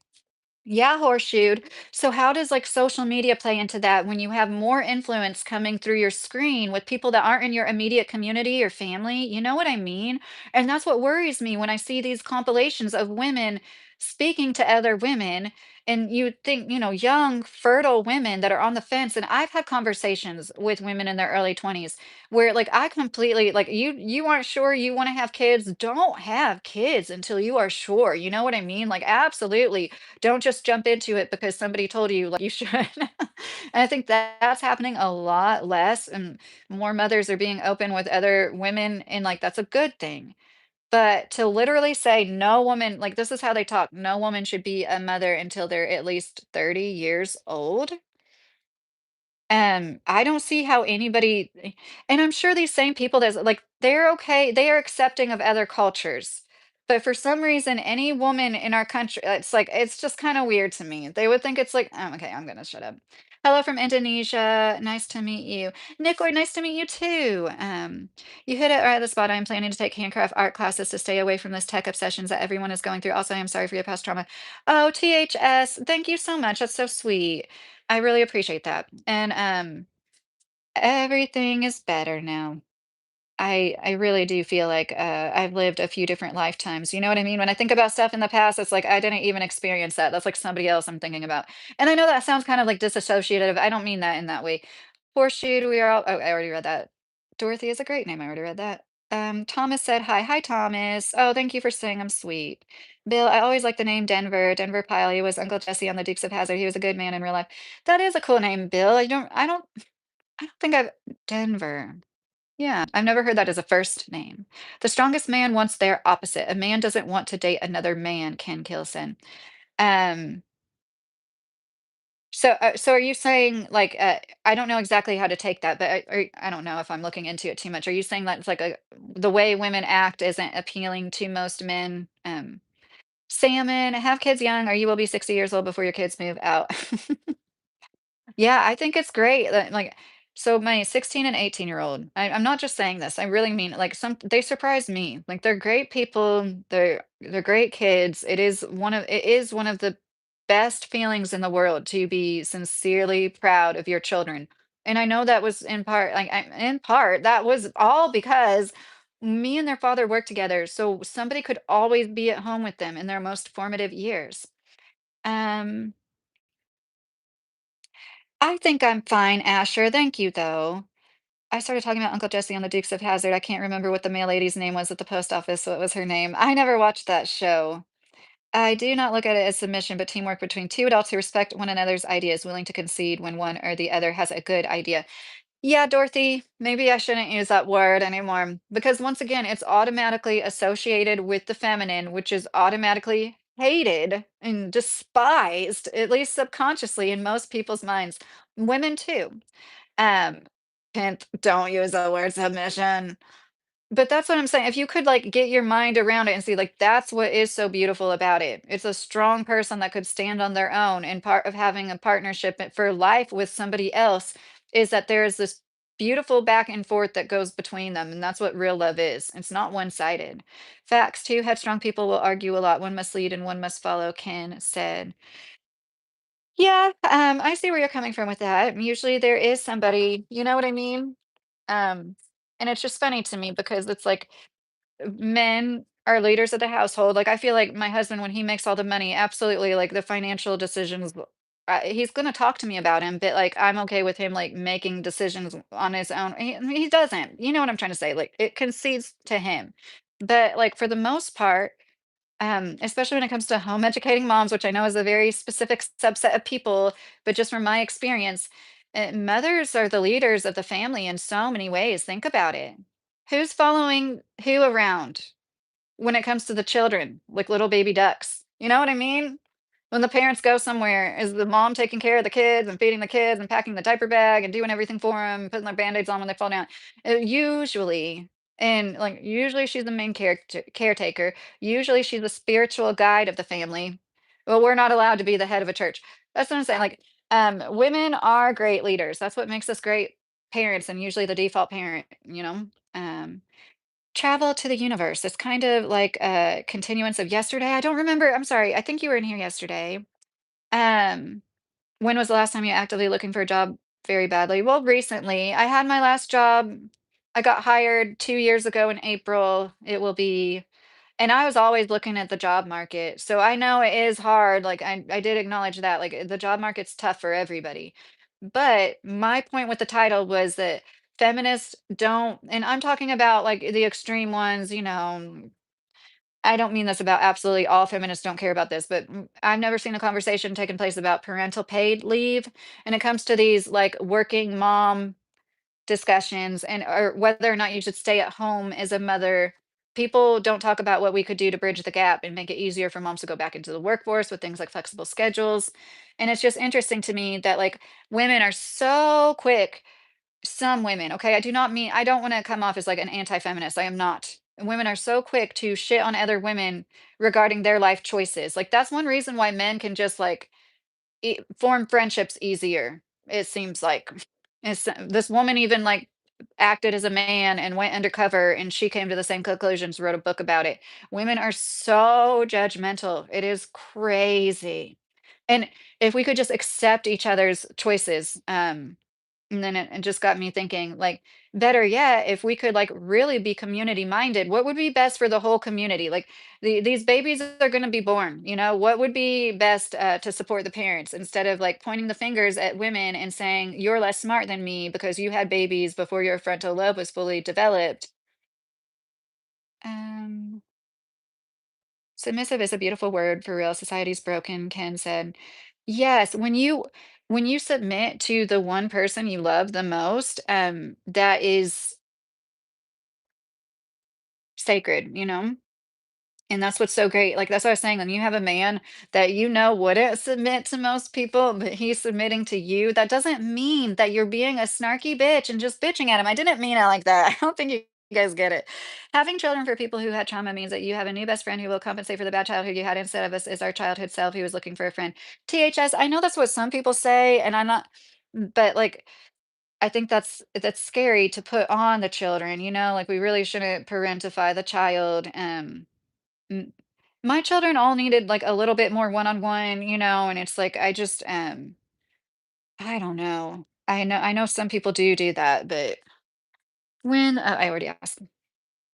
Speaker 1: Yeah, horseshoed. So how does like social media play into that when you have more influence coming through your screen with people that aren't in your immediate community or family? You know what I mean? And that's what worries me when I see these compilations of women speaking to other women. And you think, young, fertile women that are on the fence. And I've had conversations with women in their early 20s where like I completely like you aren't sure you want to have kids. Don't have kids until you are sure. You know what I mean? Like absolutely don't just jump into it because somebody told you like you should. And I think that's happening a lot less and more mothers are being open with other women and like that's a good thing. But to literally say no woman, like this is how they talk, no woman should be a mother until they're at least 30 years old. I don't see how anybody and I'm sure these same people that's like they're okay, they are accepting of other cultures. But for some reason, any woman in our country, it's like it's just kind of weird to me. They would think it's like, oh, okay, I'm gonna shut up. Hello from Indonesia. Nice to meet you. Nicoy, nice to meet you too. You hit it right at the spot. I'm planning to take handcraft art classes to stay away from this tech obsessions that everyone is going through. Also, I am sorry for your past trauma. Oh, THS, thank you so much. That's so sweet. I really appreciate that. And everything is better now. I really do feel like I've lived a few different lifetimes. You know what I mean? When I think about stuff in the past, it's like I didn't even experience that. That's like somebody else I'm thinking about. And I know that sounds kind of like disassociative. I don't mean that in that way. Horseshoe, we are all. Oh, I already read that. Dorothy is a great name. I already read that. Thomas said hi. Hi, Thomas. Oh, thank you for saying I'm sweet. Bill, I always like the name Denver. Denver Pyle. He was Uncle Jesse on the Dukes of Hazzard. He was a good man in real life. That is a cool name, Bill. I don't think I've Denver. Yeah, I've never heard that as a first name. The strongest man wants their opposite. A man doesn't want to date another man, Ken Kilson. Um, so are you saying like I don't know exactly how to take that, but I don't know if I'm looking into it too much. Are you saying that it's like the way women act isn't appealing to most men? Salmon, have kids young, or you will be 60 years old before your kids move out. Yeah, I think it's great that, like, so my 16 and 18-year-old, I'm not just saying this, I really mean it, like, they surprise me. Like, they're great people, they're great kids. It is one of the best feelings in the world to be sincerely proud of your children. And I know that was in part, in part, that was all because me and their father worked together, so somebody could always be at home with them in their most formative years. Um, I think I'm fine, Asher. Thank you, though. I started talking about Uncle Jesse on the Dukes of Hazzard. I can't remember what the mail lady's name was at the post office, so it was her name. I never watched that show. I do not look at it as submission, but teamwork between two adults who respect one another's ideas, willing to concede when one or the other has a good idea. Yeah, Dorothy, maybe I shouldn't use that word anymore because once again, it's automatically associated with the feminine, which is automatically hated and despised, at least subconsciously in most people's minds. Women too. Um, hint, don't use the word submission. But that's what I'm saying. If you could like get your mind around it and see like that's what is so beautiful about it. It's a strong person that could stand on their own. And part of having a partnership for life with somebody else is that there is this beautiful back and forth that goes between them. And that's what real love is. It's not one-sided. Facts too. Headstrong people will argue a lot. One must lead and one must follow, Ken said. Yeah, I see where you're coming from with that. Usually there is somebody, you know what I mean? Um, and it's just funny to me because it's like men are leaders of the household. Like I feel like my husband, when he makes all the money, absolutely like the financial decisions, he's gonna talk to me about him, but like I'm okay with him like making decisions on his own. He doesn't, you know what I'm trying to say? Like it concedes to him. But like for the most part, especially when it comes to home educating moms, which I know is a very specific subset of people, but just from my experience, mothers are the leaders of the family in so many ways. Think about it. Who's following who around when it comes to the children, like little baby ducks? You know what I mean? When the parents go somewhere, is the mom taking care of the kids and feeding the kids and packing the diaper bag and doing everything for them, putting their band-aids on when they fall down? Usually, and like usually she's the main character caretaker. Usually she's the spiritual guide of the family. Well, we're not allowed to be the head of a church. That's what I'm saying. Like, women are great leaders. That's what makes us great parents and usually the default parent, you know? Um, Travel to the universe. It's kind of like a continuance of yesterday. I don't remember. I'm sorry. I think you were in here yesterday. Um, when was the last time you actively looking for a job very badly? Well, recently. I had my last job. I got hired 2 years ago in April. It will be, and I was always looking at the job market. So I know it is hard. Like I did acknowledge that. Like the job market's tough for everybody. But my point with the title was that feminists don't, and I'm talking about like the extreme ones, I don't mean this about absolutely all feminists don't care about this, but I've never seen a conversation taking place about parental paid leave. And it comes to these like working mom discussions and or whether or not you should stay at home as a mother. People don't talk about what we could do to bridge the gap and make it easier for moms to go back into the workforce with things like flexible schedules. And it's just interesting to me that like women are so quick, some women, okay, I don't want to come off as like an anti-feminist. I am not. Women are so quick to shit on other women regarding their life choices. Like that's one reason why men can just like form friendships easier. It seems like this woman even like acted as a man and went undercover and she came to the same conclusions, wrote a book about it. Women are so judgmental. It is crazy. And if we could just accept each other's choices, and then it just got me thinking, like, better yet, if we could like really be community minded, what would be best for the whole community? Like these babies are going to be born, what would be best to support the parents instead of like pointing the fingers at women and saying, you're less smart than me because you had babies before your frontal lobe was fully developed. Um, Submissive is a beautiful word for real. Society's broken, Ken said. Yes, when you submit to the one person you love the most, that is sacred, you know? And that's what's so great. Like, that's what I was saying, when you have a man that you know wouldn't submit to most people, but he's submitting to you, that doesn't mean that you're being a snarky bitch and just bitching at him. I didn't mean it like that. I don't think you guys get it. Having children for people who had trauma means that you have a new best friend who will compensate for the bad childhood you had instead of us is our childhood self who was looking for a friend. THS, I know that's what some people say, and I'm not, but like, I think that's scary to put on the children, you know, like we really shouldn't parentify the child. M My children all needed, like, a little bit more one-on-one, you know, and it's like, I just, I don't know. I know some people do that, but I already asked.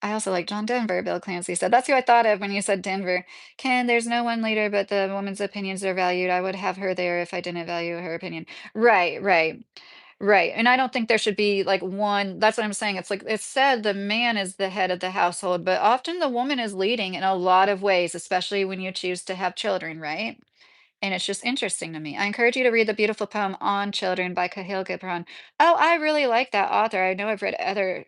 Speaker 1: I also like John Denver, Bill Clancy said. That's who I thought of when you said Denver. "Ken, there's no one leader, but the woman's opinions are valued. I would have her there if I didn't value her opinion." Right, right. Right, and I don't think there should be, like, one that's what I'm saying, it's like it's said the man is the head of the household, but often the woman is leading in a lot of ways, especially when you choose to have children, right? And it's just interesting to me. I encourage you to read the beautiful poem On Children by Kahil Gibran. Oh, I really like that author. I know I've read other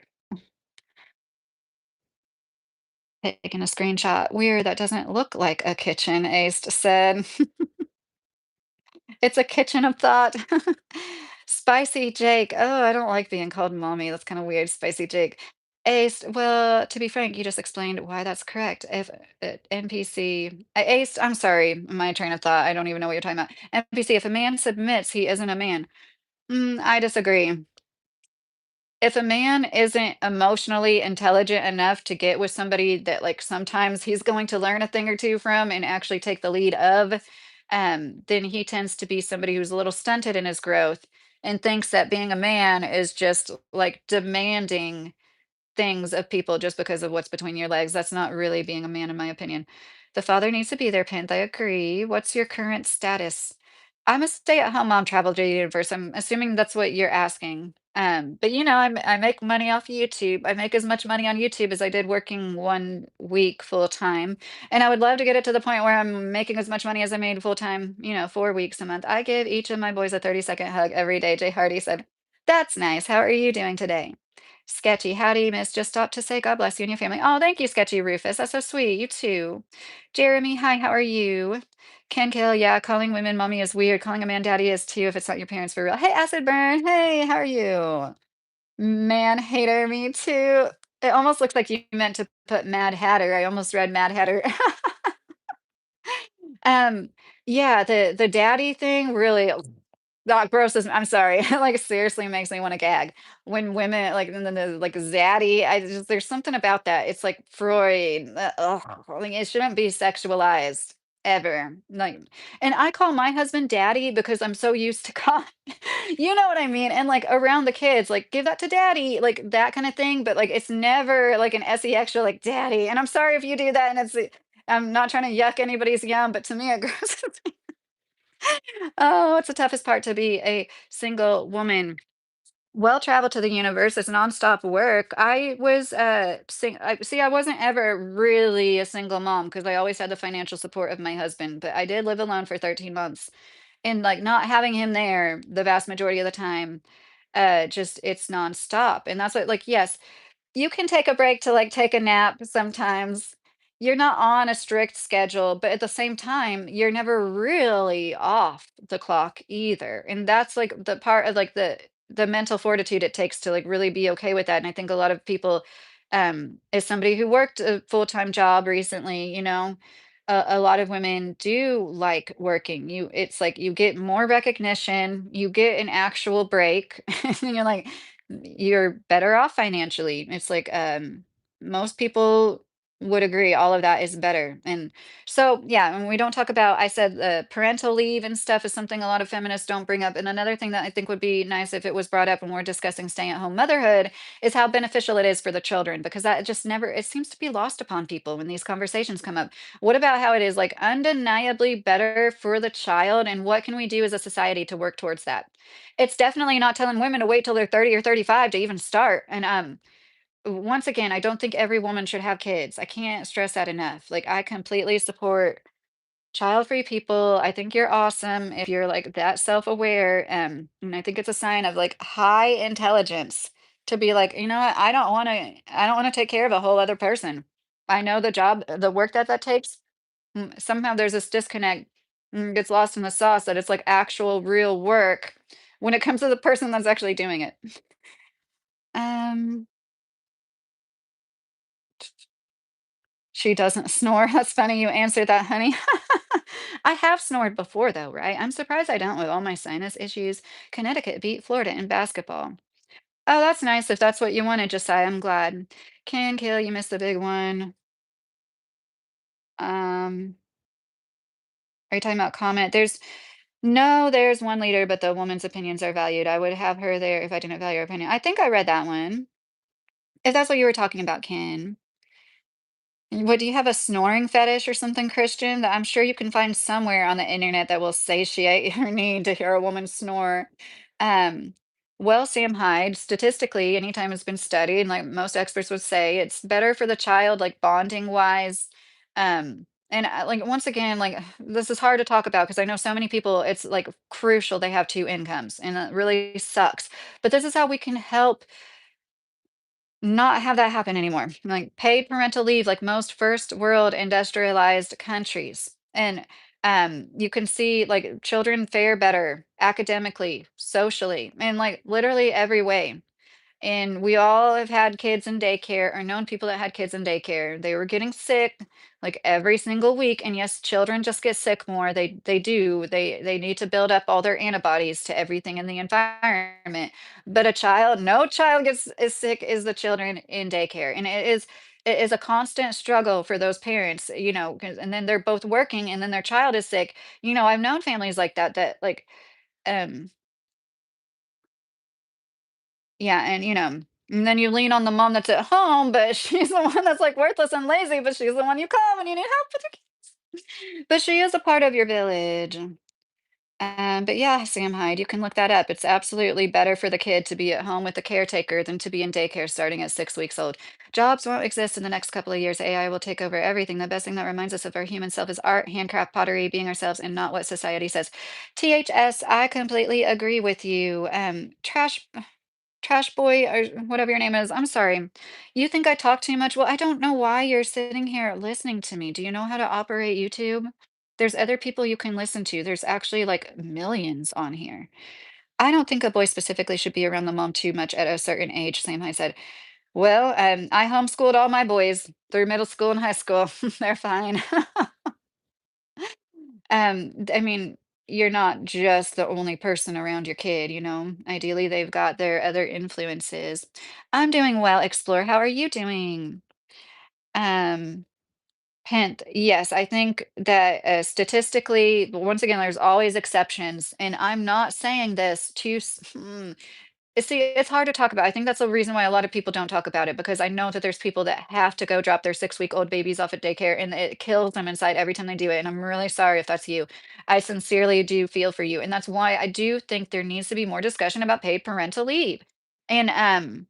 Speaker 1: taking a screenshot. Weird, that doesn't look like a kitchen, Ace said. It's a kitchen of thought. Spicy Jake. Oh, I don't like being called mommy. That's kind of weird. Spicy Jake. Ace. Well, to be frank, you just explained why that's correct. If NPC, Ace, I'm sorry, my train of thought. I don't even know what you're talking about. NPC, if a man submits, he isn't a man. I disagree. If a man isn't emotionally intelligent enough to get with somebody that like sometimes he's going to learn a thing or two from and actually take the lead of, then he tends to be somebody who's a little stunted in his growth and thinks that being a man is just like demanding things of people just because of what's between your legs. That's not really being a man, in my opinion. The father needs to be there, Pent. I agree. What's your current status? I'm a stay-at-home mom, travel to the universe. I'm assuming that's what you're asking. But you know, I make money off YouTube. I make as much money on YouTube as I did working 1 week full time. And I would love to get it to the point where I'm making as much money as I made full time, 4 weeks a month. I give each of my boys a 30-second hug every day. Jay Hardy said, "That's nice. How are you doing today?" Sketchy, howdy, miss. Just stopped to say God bless you and your family. Oh, thank you, Sketchy Rufus. That's so sweet. You too. Jeremy, hi, how are you? Ken Kill, yeah, calling women mommy is weird. Calling a man daddy is too if it's not your parents for real. Hey, Acid Burn. Hey, how are you? Man hater, me too. It almost looks like you meant to put Mad Hatter. I almost read Mad Hatter. Um, yeah, the daddy thing really that grosses I'm sorry, like, seriously makes me wanna gag. When women like, the like, zaddy, I just there's something about that. It's like Freud, ugh, like, it shouldn't be sexualized ever, like and I call my husband daddy because I'm so used to call you know what I mean? And, like, around the kids, like, "Give that to daddy," like, that kinda thing, but, like, it's never, like, an SE extra, like, "Daddy," and I'm sorry if you do that, and I'm not trying to yuck anybody's yum, but to me, it grosses Oh, it's the toughest part to be a single woman. Well traveled to the universe is nonstop work. I wasn't ever really a single mom because I always had the financial support of my husband, but I did live alone for 13 months. And like not having him there the vast majority of the time, just it's nonstop. And that's what like, yes, you can take a break to, like, take a nap sometimes. You're not on a strict schedule, but at the same time, you're never really off the clock either, and that's, like, the part of, like, the mental fortitude it takes to, like, really be okay with that, and I think a lot of people, as somebody who worked a full-time job recently, a lot of women do like working. It's like you get more recognition, you get an actual break, and you're like, you're better off financially. It's like, most people would agree all of that is better. And so, yeah, when we don't talk about, I said parental leave and stuff is something a lot of feminists don't bring up. And another thing that I think would be nice if it was brought up when we're discussing staying at home motherhood is how beneficial it is for the children, because that just never, it seems to be lost upon people when these conversations come up. What about how it is like undeniably better for the child? And what can we do as a society to work towards that? It's definitely not telling women to wait till they're 30 or 35 to even start. And once again, I don't think every woman should have kids. I can't stress that enough. Like, I completely support child-free people. I think you're awesome if you're like that self-aware. And I think it's a sign of like high intelligence to be like, you know what, I don't want to take care of a whole other person. I know the work that takes. Somehow there's this disconnect, gets lost in the sauce that it's like actual real work when it comes to the person that's actually doing it. Um, she doesn't snore. That's funny you answered that, honey. I have snored before though, right? I'm surprised I don't with all my sinus issues. Connecticut beat Florida in basketball. Oh, that's nice if that's what you wanted, Josiah. I'm glad. Can kill, you missed the big one. Are you talking about comment? There's one leader, but the woman's opinions are valued. I would have her there if I didn't value her opinion. I think I read that one. If that's what you were talking about, Ken. What do you have a snoring fetish or something, Christian? That I'm sure you can find somewhere on the internet that will satiate your need to hear a woman snore. Um, well, Sam Hyde, statistically, anytime it's been studied, like most experts would say, it's better for the child, like bonding wise. Like once again, like this is hard to talk about because I know so many people, it's like crucial they have two incomes, and it really sucks. But this is how we can help not have that happen anymore. Like paid parental leave, like most first world industrialized countries. And you can see like children fare better academically, socially, and like literally every way. And we all have had kids in daycare or known people that had kids in daycare. They were getting sick like every single week. And yes, children just get sick more. They do. They need to build up all their antibodies to everything in the environment. But no child gets as sick as the children in daycare. And it is a constant struggle for those parents, 'cause and then they're both working and then their child is sick. I've known families like that like um yeah, and then you lean on the mom that's at home, but she's the one that's like worthless and lazy, but she's the one you call when you need help with your kids. But she is a part of your village. But yeah, Sam Hyde, you can look that up. It's absolutely better for the kid to be at home with the caretaker than to be in daycare starting at 6 weeks old. Jobs won't exist in the next couple of years. AI will take over everything. The best thing that reminds us of our human self is art, handcraft, pottery, being ourselves, and not what society says. THS, I completely agree with you. Trash boy or whatever your name is, I'm sorry. You think I talk too much? Well, I don't know why you're sitting here listening to me. Do you know how to operate YouTube? There's other people you can listen to. There's actually like millions on here. I don't think a boy specifically should be around the mom too much at a certain age, Sam I said. Well, I homeschooled all my boys through middle school and high school. They're fine. I mean, you're not just the only person around your kid, you know. Ideally, they've got their other influences. I'm doing well, Explore. How are you doing? Um, Pent, yes, I think that statistically, but once again, there's always exceptions, and I'm not saying this see, it's hard to talk about. I think that's the reason why a lot of people don't talk about it because I know that there's people that have to go drop their 6-week-old babies off at daycare and it kills them inside every time they do it. And I'm really sorry if that's you. I sincerely do feel for you. And that's why I do think there needs to be more discussion about paid parental leave. And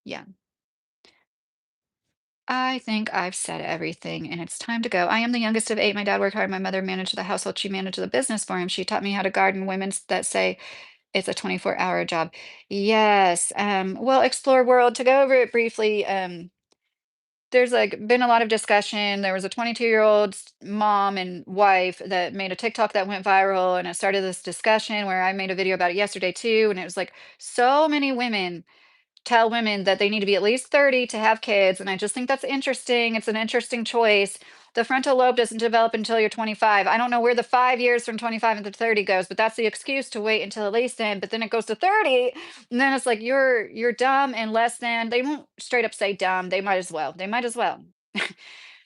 Speaker 1: yeah, I think I've said everything and it's time to go. I am the youngest of eight. My dad worked hard. My mother managed the household. She managed the business for him. She taught me how to garden. Women that say it's a 24-hour job. Yes. Well, Explore World, to go over it briefly, there's like been a lot of discussion. There was a 22-year-old mom and wife that made a TikTok that went viral, and it started this discussion where I made a video about it yesterday too. And it was like so many women tell women that they need to be at least 30 to have kids. And I just think that's interesting. It's an interesting choice. The frontal lobe doesn't develop until you're 25. I don't know where the 5 years from 25 to 30 goes, but that's the excuse to wait until at least then. But then it goes to 30, and then it's like you're dumb and less than. They won't straight up say dumb. They might as well. They might as well.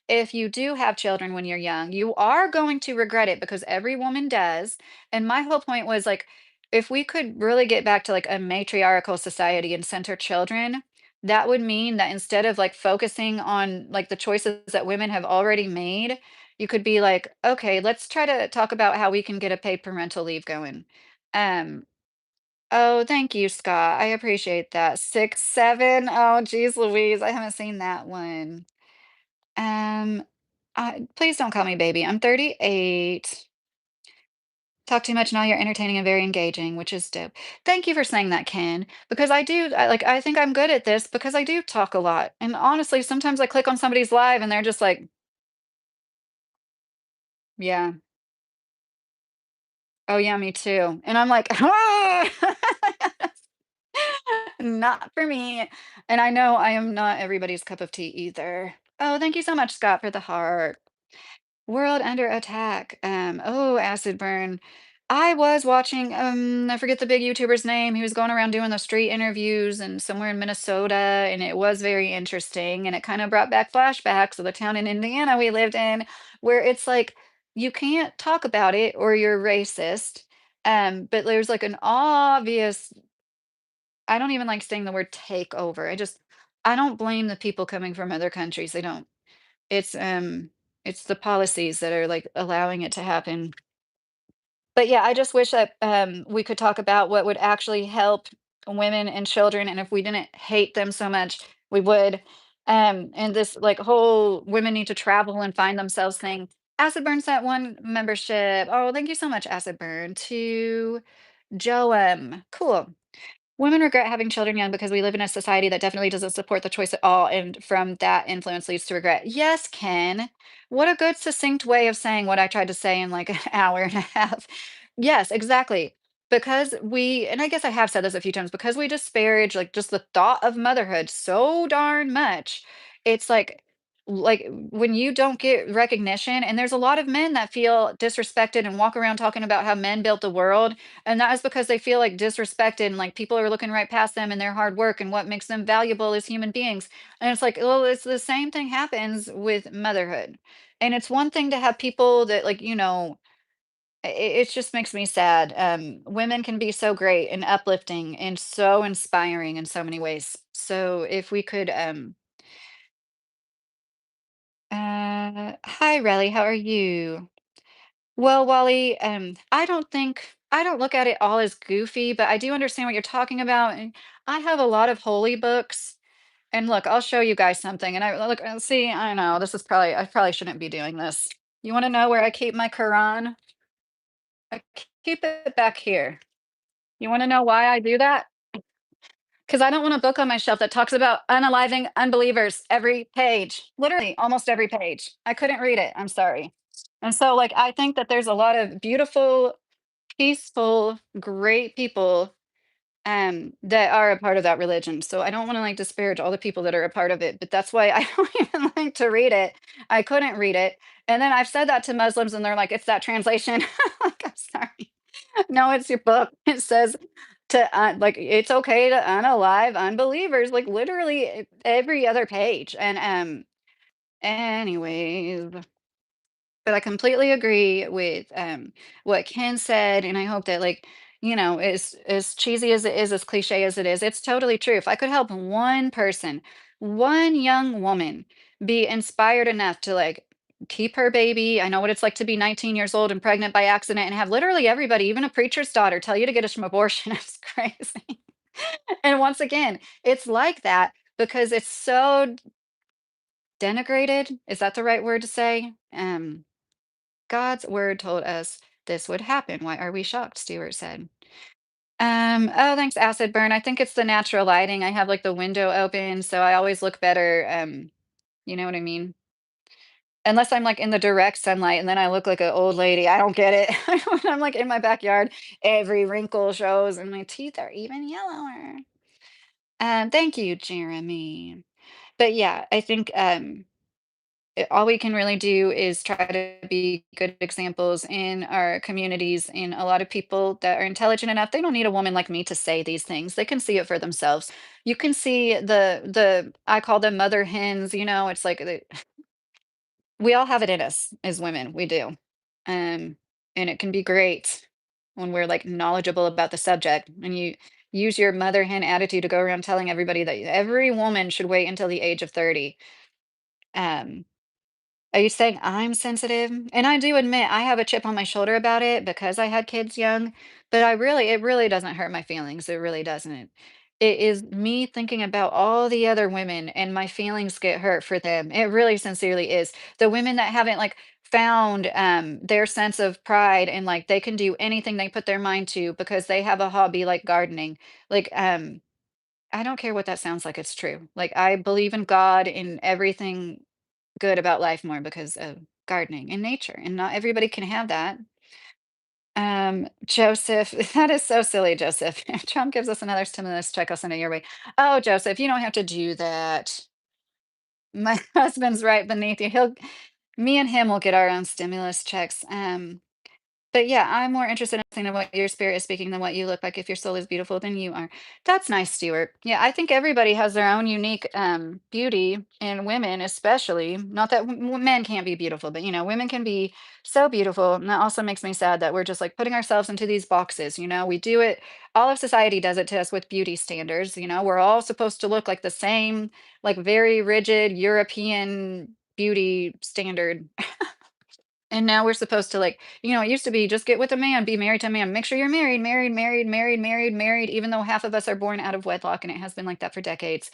Speaker 1: If you do have children when you're young, you are going to regret it because every woman does. And my whole point was like, if we could really get back to like a matriarchal society and center children, that would mean that instead of like focusing on like the choices that women have already made, you could be like, okay, let's try to talk about how we can get a paid parental leave going. Um, Oh, thank you, Scott. I appreciate that. 6, 7. Oh, geez Louise, I haven't seen that one. Um, please don't call me baby. I'm 38. Talk too much now. You're entertaining and very engaging, which is dope. Thank you for saying that, Ken, because I think I'm good at this because I do talk a lot. And honestly, sometimes I click on somebody's live and they're just like, yeah, oh yeah, me too. And I'm like, "Ah!" Not for me. And I know I am not everybody's cup of tea either. Oh, thank you so much, Scott, for the heart. World under attack. Oh, acid burn. I was watching, I forget the big YouTuber's name. He was going around doing the street interviews and somewhere in Minnesota, and it was very interesting. And it kind of brought back flashbacks of the town in Indiana we lived in, where it's like you can't talk about it or you're racist. But there's like an obvious, I don't even like saying the word takeover. I don't blame the people coming from other countries. They don't. It's it's the policies that are like allowing it to happen. But yeah, I just wish that we could talk about what would actually help women and children, and if we didn't hate them so much, we would. And this like whole women need to travel and find themselves thing. Acid Burn sent one membership. Oh, thank you so much, Acid Burn, to Joem. Cool. Women regret having children young because we live in a society that definitely doesn't support the choice at all, and from that influence leads to regret. Yes, Ken. What a good succinct way of saying what I tried to say in like an hour and a half. Yes, exactly. Because we, and I guess I have said this a few times, because we disparage like just the thought of motherhood so darn much. It's like when you don't get recognition, and there's a lot of men that feel disrespected and walk around talking about how men built the world, and that is because they feel like disrespected and like people are looking right past them and their hard work and what makes them valuable as human beings. And it's like, well, it's the same thing happens with motherhood. And it's one thing to have people that like, it just makes me sad. Women can be so great and uplifting and so inspiring in so many ways. So if we could, hi, Relly, how are you? Well, Wally, I don't look at it all as goofy, but I do understand what you're talking about. And I have a lot of holy books. And look, I'll show you guys something. And I look, see, I know I probably shouldn't be doing this. You want to know where I keep my Quran? Keep it back here. You want to know why I do that? Because I don't want a book on my shelf that talks about unaliving unbelievers every page, literally almost every page. I couldn't read it. I'm sorry. And so, like, I think that there's a lot of beautiful, peaceful, great people that are a part of that religion. So I don't want to like disparage all the people that are a part of it, but that's why I don't even like to read it. I couldn't read it. And then I've said that to Muslims and they're like, it's that translation. Like, I'm sorry. No, it's your book. It says to like it's okay to unalive unbelievers, like literally every other page. And anyways, but I completely agree with what Ken said, and I hope that like as cheesy as it is, as cliche as it is, it's totally true. If I could help one person, one young woman, be inspired enough to like keep her baby. I know what it's like to be 19 years old and pregnant by accident and have literally everybody, even a preacher's daughter, tell you to get an abortion. It's crazy. And once again, it's like that because it's so denigrated. Is that the right word to say? God's word told us this would happen. Why are we shocked? Stewart said. Oh, thanks, Acid Burn. I think it's the natural lighting. I have like the window open, so I always look better. You know what I mean? Unless I'm like in the direct sunlight and then I look like an old lady. I don't get it. When I'm like in my backyard, every wrinkle shows and my teeth are even yellower. Thank you, Jeremy. But yeah, I think all we can really do is try to be good examples in our communities. And a lot of people that are intelligent enough, they don't need a woman like me to say these things. They can see it for themselves. You can see the I call them mother hens. It's like we all have it in us as women. We do, um, and it can be great when we're like knowledgeable about the subject, and you use your mother hen attitude to go around telling everybody that every woman should wait until the age of 30. Um, Are you saying I'm sensitive? And I do admit I have a chip on my shoulder about it because I had kids young, but it really doesn't hurt my feelings. It really doesn't. It is me thinking about all the other women and my feelings get hurt for them. It really sincerely is. The women that haven't like found their sense of pride and like they can do anything they put their mind to because they have a hobby like gardening. Like I don't care what that sounds like, it's true. Like I believe in God and everything good about life more because of gardening and nature, and not everybody can have that. Joseph, that is so silly, Joseph. If Trump gives us another stimulus check, I'll send it your way. Oh, Joseph, you don't have to do that. My husband's right beneath you. Me and him will get our own stimulus checks. But yeah, I'm more interested in listening to what your spirit is speaking than what you look like if your soul is beautiful than you are. That's nice, Stuart. Yeah, I think everybody has their own unique beauty, and women especially. Not that men can't be beautiful, but women can be so beautiful. And that also makes me sad that we're just like putting ourselves into these boxes. We do it, all of society does it to us with beauty standards. We're all supposed to look like the same, like very rigid European beauty standard. And now we're supposed to like, it used to be just get with a man, be married to a man, make sure you're married, married, married, married, married, married, even though half of us are born out of wedlock and it has been like that for decades.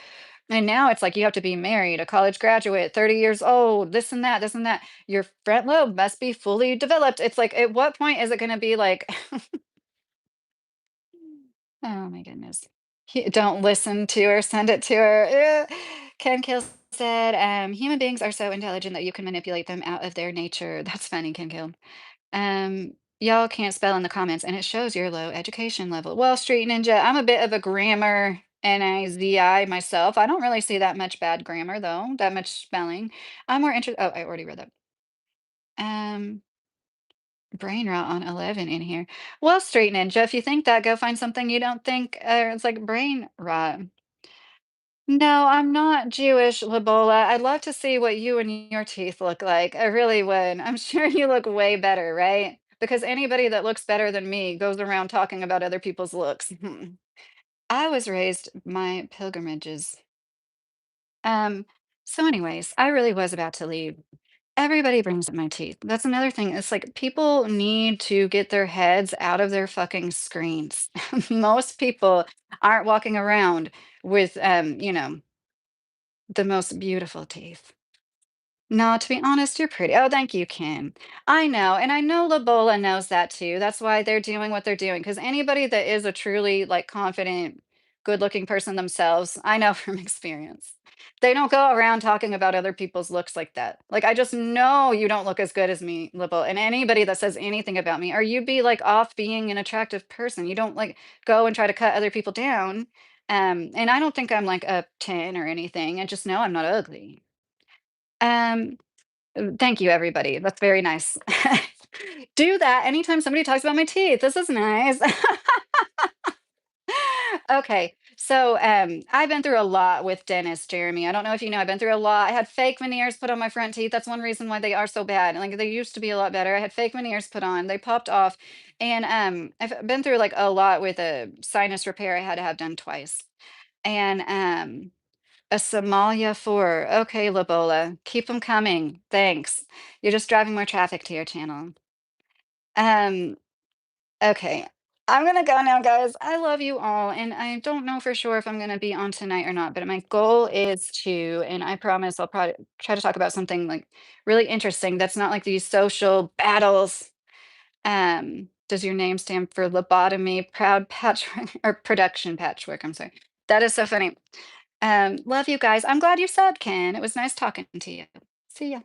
Speaker 1: And now it's like you have to be married, a college graduate, 30 years old, this and that, this and that. Your front lobe must be fully developed. It's like, at what point is it going to be like, oh my goodness. Don't listen to her, send it to her. Ken Kill said, human beings are so intelligent that you can manipulate them out of their nature. That's funny, Ken Kill. Y'all can't spell in the comments, and it shows your low education level. Well, Street Ninja, I'm a bit of a grammar NIZI myself. I don't really see that much bad grammar, though, that much spelling. I'm more interested. Oh, I already read that. Um, Brain rot on 11 in here. Well, Street Ninja, if you think that, go find something you don't think. It's like brain rot. No, I'm not Jewish, Labola. I'd love to see what you and your teeth look like. I really would. I'm sure you look way better, right? Because anybody that looks better than me goes around talking about other people's looks. I was raised my pilgrimages. Um, so anyways, I really was about to leave. Everybody brings up my teeth. That's another thing. It's like people need to get their heads out of their fucking screens. Most people aren't walking around with the most beautiful teeth. No, to be honest, you're pretty. Oh, thank you, Kim. I know, and I know Labola knows that too. That's why they're doing what they're doing. Because anybody that is a truly like confident, good-looking person themselves, I know from experience, they don't go around talking about other people's looks like that. Like I just know you don't look as good as me, Labola. And anybody that says anything about me, or you be like off being an attractive person. You don't like go and try to cut other people down. And I don't think I'm like a 10 or anything. I just know I'm not ugly. Um, Thank you, everybody. That's very nice. Do that anytime somebody talks about my teeth. This is nice. Okay, so I've been through a lot with dentist, Jeremy. I don't know if you know, I've been through a lot. I had fake veneers put on my front teeth. That's one reason why they are so bad. Like they used to be a lot better. I had fake veneers put on. They popped off, and I've been through like a lot with a sinus repair. I had to have done twice, and a Somalia 4. Okay, Labola, keep them coming. Thanks. You're just driving more traffic to your channel. Um, okay. I'm gonna go now, guys. I love you all, and I don't know for sure if I'm gonna be on tonight or not, but my goal is to, and I promise I'll probably try to talk about something like really interesting that's not like these social battles. Does your name stand for lobotomy, proud patchwork, or production patchwork? I'm sorry. That is so funny. Love you guys. I'm glad you said, Ken. It was nice talking to you. See ya.